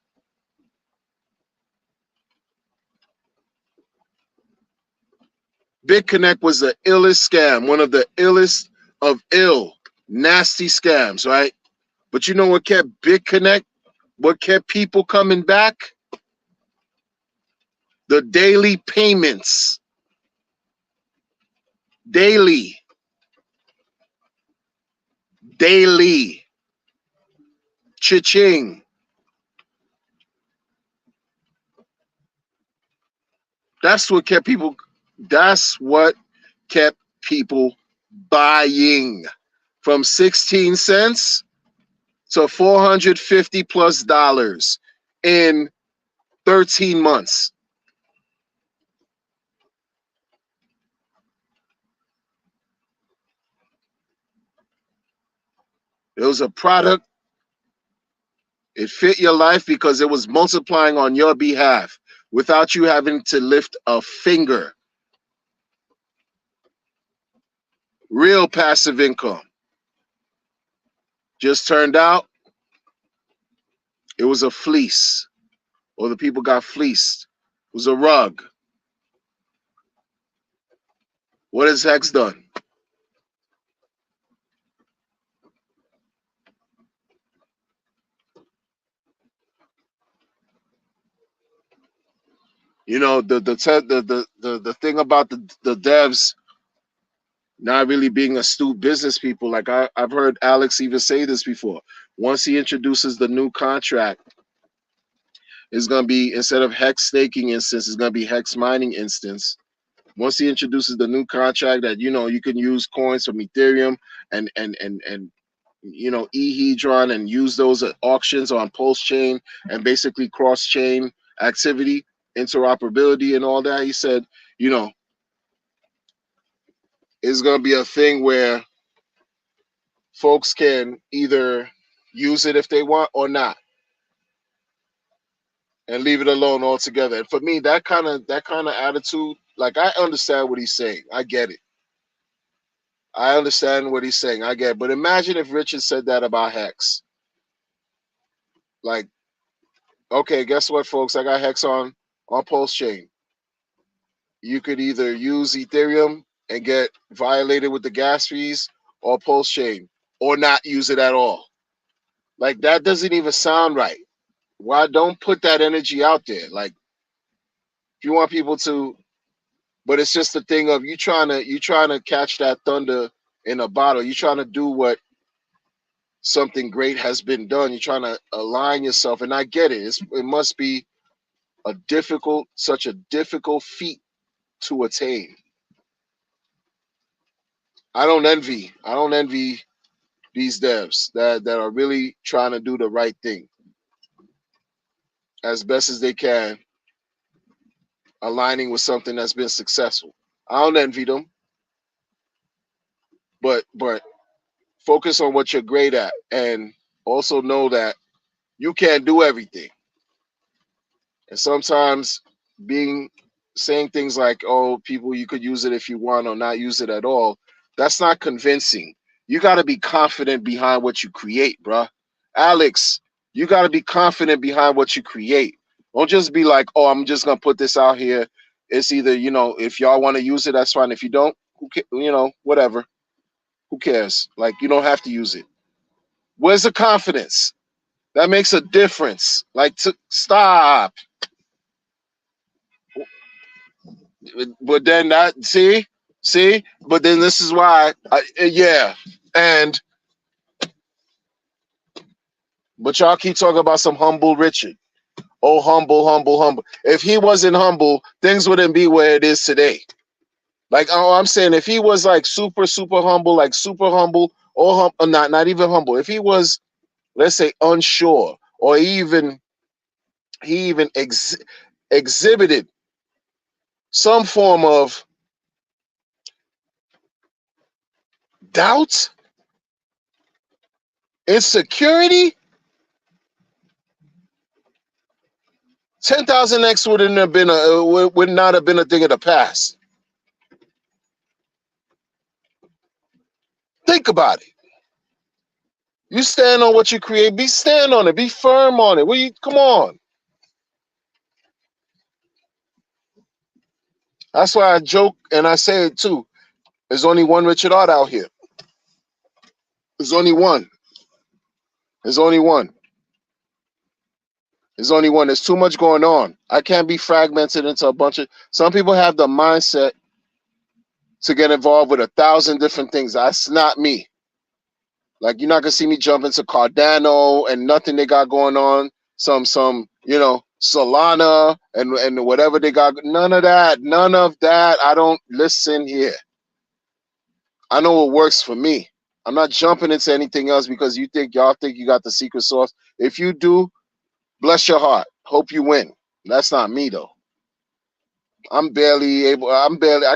Speaker 3: BitConnect was the illest scam, one of the illest of ill, nasty scams, right? But you know what kept BitConnect? What kept people coming back? The daily payments. Daily. Cha-ching. That's what kept people buying. From 16 cents to $450+ in 13 months. It was a product. It fit your life because it was multiplying on your behalf without you having to lift a finger. Real passive income. Just turned out it was a fleece, or the people got fleeced. It was a rug. What has Hex done? You know, the thing about the devs not really being astute business people, like I've heard Alex even say this before. Once he introduces the new contract, it's going to be, instead of Hex staking instance, it's going to be Hex mining instance. Once he introduces the new contract that, you know, you can use coins from Ethereum and you know, eHedron and use those at auctions on Pulse Chain and basically cross chain activity, interoperability and all that. He said, you know, it's going to be a thing where folks can either use it if they want or not, and leave it alone altogether. And for me, that kind of attitude, like, I understand what he's saying. I get it. I understand what he's saying. I get it. But imagine if Richard said that about Hex. Like, okay, guess what, folks? I got Hex on Pulse Chain. You could either use Ethereum and get violated with the gas fees, or Pulse Chain, or not use it at all. Like, that doesn't even sound right. Why don't put that energy out there? Like, if you want people to, but it's just the thing of you trying to catch that thunder in a bottle. You're trying to do what something great has been done. You're trying to align yourself, and I get it. It must be such a difficult feat to attain. I don't envy these devs that are really trying to do the right thing as best as they can, aligning with something that's been successful. I don't envy them, but focus on what you're great at, and also know that you can't do everything. And sometimes saying things like, oh, people, you could use it if you want or not use it at all, that's not convincing. You got to be confident behind what you create, bruh. Alex, you got to be confident behind what you create. Don't just be like, oh, I'm just going to put this out here. It's either, you know, if y'all want to use it, that's fine. If you don't, you know, whatever. Who cares? Like, you don't have to use it. Where's the confidence? That makes a difference. Like, stop. But then that see, but then this is why, yeah, and but y'all keep talking about some humble Richard. Oh, humble, humble, humble. If he wasn't humble, things wouldn't be where it is today. Like, oh, I'm saying, if he was like super, super humble, like super humble, or not even humble. If he was, let's say, unsure, or he even exhibited some form of doubt, insecurity, 10,000X wouldn't have been would not have been a thing of the past. Think about it. You stand on what you create. Stand on it. Be firm on it. Come on. That's why I joke and I say it too. There's only one Richard Art out here. There's only one. There's only one. There's only one. There's too much going on. I can't be fragmented into a bunch of. Some people have the mindset to get involved with 1,000 different things. That's not me. Like, you're not gonna see me jump into Cardano and nothing they got going on. Some Solana and whatever they got. None of that. None of that. I don't listen here. I know what works for me. I'm not jumping into anything else because y'all think you got the secret sauce. If you do, bless your heart. Hope you win. That's not me though. I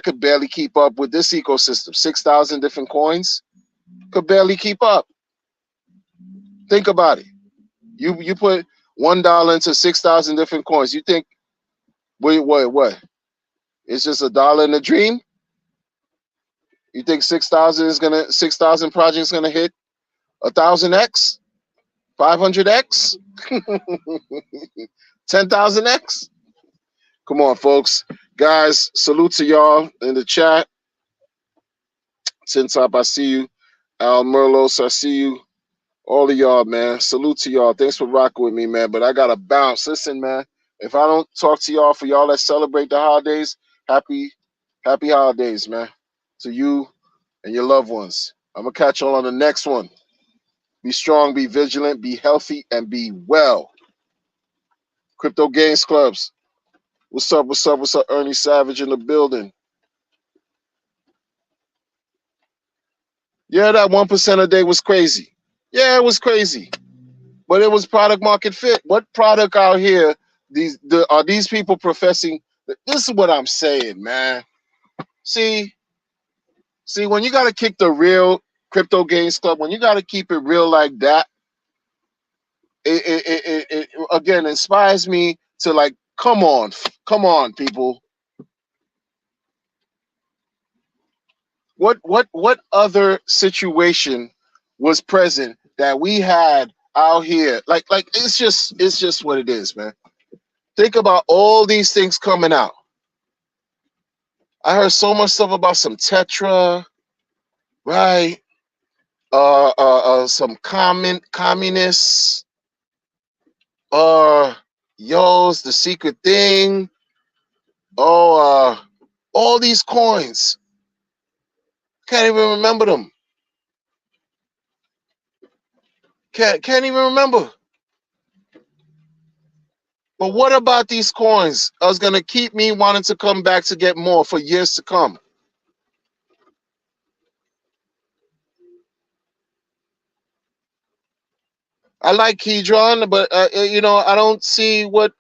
Speaker 3: could barely keep up with this ecosystem. 6,000 different coins. Could barely keep up. Think about it. You put $1 into 6,000 different coins. You think, what? It's just $1 in a dream? You think 6,000 projects gonna hit 1,000X, 500X, 10,000X? Come on, folks, guys. Salute to y'all in the chat. Tintop, I see you. Al Merlos, I see you. All of y'all, man. Salute to y'all. Thanks for rocking with me, man. But I gotta bounce. Listen, man. If I don't talk to y'all, for y'all that celebrate the holidays, happy holidays, man. To you and your loved ones. I'm gonna catch y'all on the next one. Be strong, be vigilant, be healthy, and be well. Crypto Gains Clubs. What's up? What's up? What's up? Ernie Savage in the building. Yeah, that 1% a day was crazy. Yeah, it was crazy. But it was product market fit. What product out here are these people professing? This is what I'm saying, man. See, when you got to kick the real Crypto Gains Club, when you got to keep it real like that, it again inspires me to, like, come on, people. What other situation was present that we had out here? Like it's just what it is, man. Think about all these things coming out. I heard so much stuff about some Tetra, right? Some communists, Yo's the secret thing. All these coins. Can't even remember them. Can't even remember. But what about these coins? Is gonna keep me wanting to come back to get more for years to come. I like Hedron, but I don't see what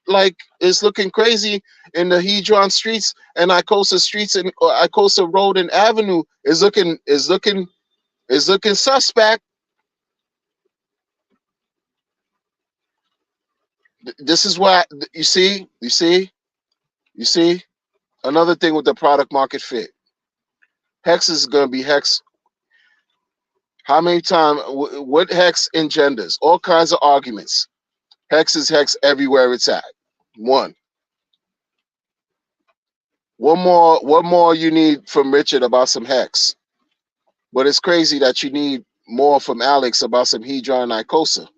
Speaker 3: like is looking crazy in the Hedron streets and Icosa streets and Icosa Road and Avenue is looking suspect. This is why you see another thing with the product market fit. Hex is gonna be Hex. How many times? What Hex engenders? All kinds of arguments. Hex is Hex everywhere it's at. One. What more you need from Richard about some Hex? But it's crazy that you need more from Alex about some Hedron and Icosa.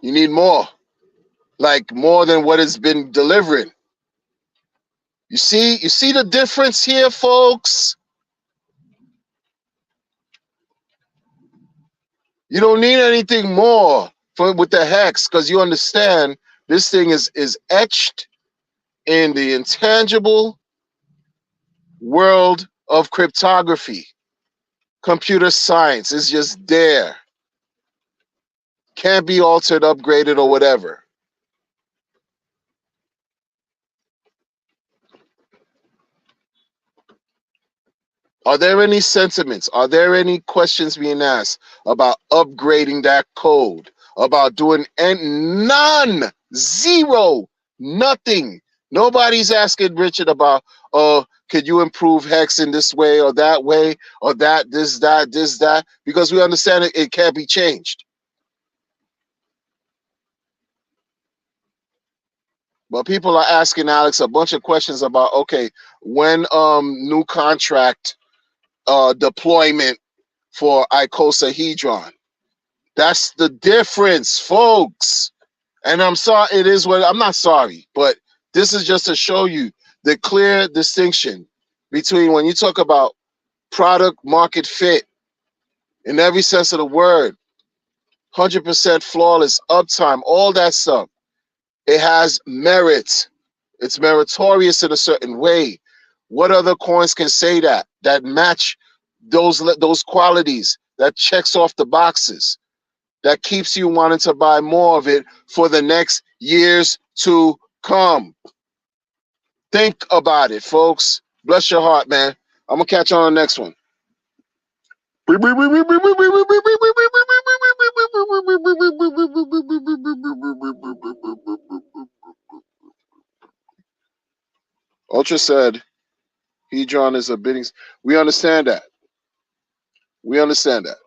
Speaker 3: You need more. like more than what it's been delivering. You see the difference here, folks? You don't need anything more with the hex, because you understand this thing is etched in the intangible world of cryptography. Computer science is just there. Can't be altered, upgraded, or whatever. Are there any sentiments? Are there any questions being asked about upgrading that code? About doing none, zero, nothing. Nobody's asking Richard about, could you improve hex in this way or that way or that, this, that, because we understand it can't be changed. But people are asking Alex a bunch of questions about, okay, when new contract deployment for icosahedron. That's the difference, folks. And I'm sorry, it is what I'm not sorry, but this is just to show you the clear distinction between when you talk about product market fit in every sense of the word, 100% flawless, uptime, all that stuff. It has merit. It's meritorious in a certain way. What other coins can say that match those qualities, that checks off the boxes, that keeps you wanting to buy more of it for the next years to come? Think about it, folks. Bless your heart, man. I'm gonna catch you on the next one. Ultra said Hedron is a bidding. We understand that. We understand that.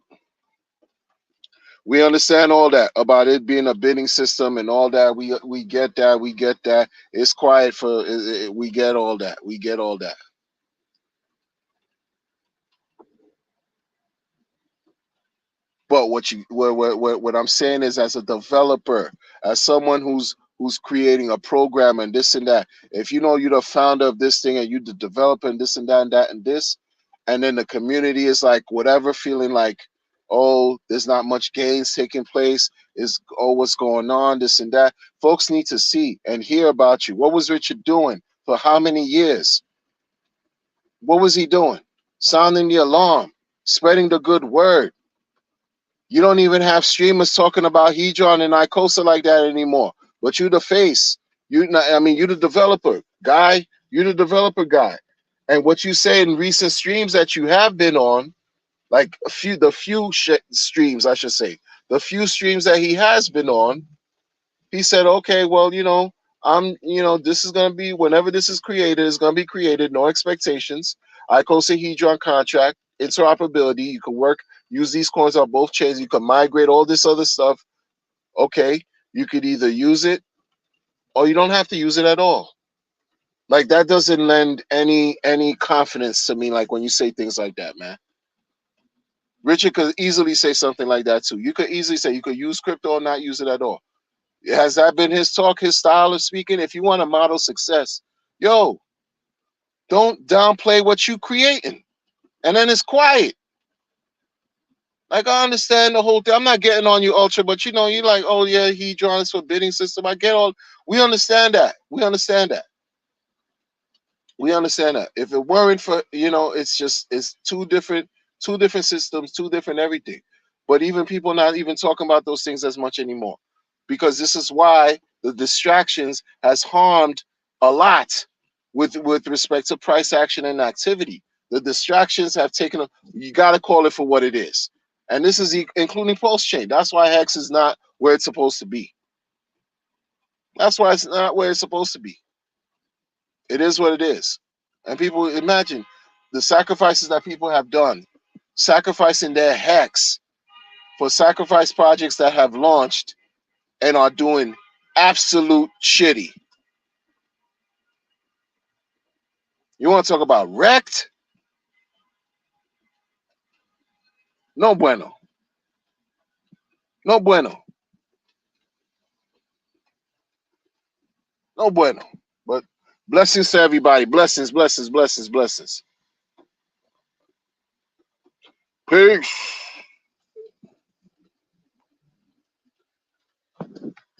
Speaker 3: We understand all that about it being a bidding system and all that. We get that. We get that. It's quiet for. We get all that. We get all that. But what I'm saying is, as a developer, as someone who's creating a program and this and that, if you know you're the founder of this thing and you the developer and this and that and that and this, and then the community is like whatever, feeling like, oh, there's not much gains taking place, is, oh, what's going on, this and that. Folks need to see and hear about you. What was Richard doing for how many years? What was he doing? Sounding the alarm, spreading the good word. You don't even have streamers talking about Hedron and Icosa like that anymore. But you the face. You the developer guy. You the developer guy. And what you say in recent streams that you have been on, like the few streams, I should say, the few streams that he has been on, he said, okay, well, this is gonna be, whenever this is created, it's gonna be created. No expectations. Icosahedron contract, interoperability. You can use these coins on both chains. You can migrate all this other stuff. Okay, you could either use it or you don't have to use it at all. Like, that doesn't lend any confidence to me. Like when you say things like that, man. Richard could easily say something like that too. You could easily say you could use crypto or not use it at all. Has that been his talk, his style of speaking? If you want to model success, yo, don't downplay what you creating. And then it's quiet. Like, I understand the whole thing. I'm not getting on you, Ultra, but you're like, oh yeah, Hedron is for bidding system. I get all. We understand that. We understand that. We understand that. If it weren't for, it's two different systems, two different everything. But even people not even talking about those things as much anymore, because this is why the distractions has harmed a lot with respect to price action and activity. The distractions have taken. You got to call it for what it is. And this is including pulse chain. That's why hex is not where it's supposed to be. That's why it's not where it's supposed to be. It is what it is. And people, imagine the sacrifices that people have done, sacrificing their hex for sacrifice projects that have launched and are doing absolute shitty. You want to talk about wrecked? No bueno. No bueno. No bueno. But blessings to everybody. Blessings, blessings, blessings, blessings. Peace.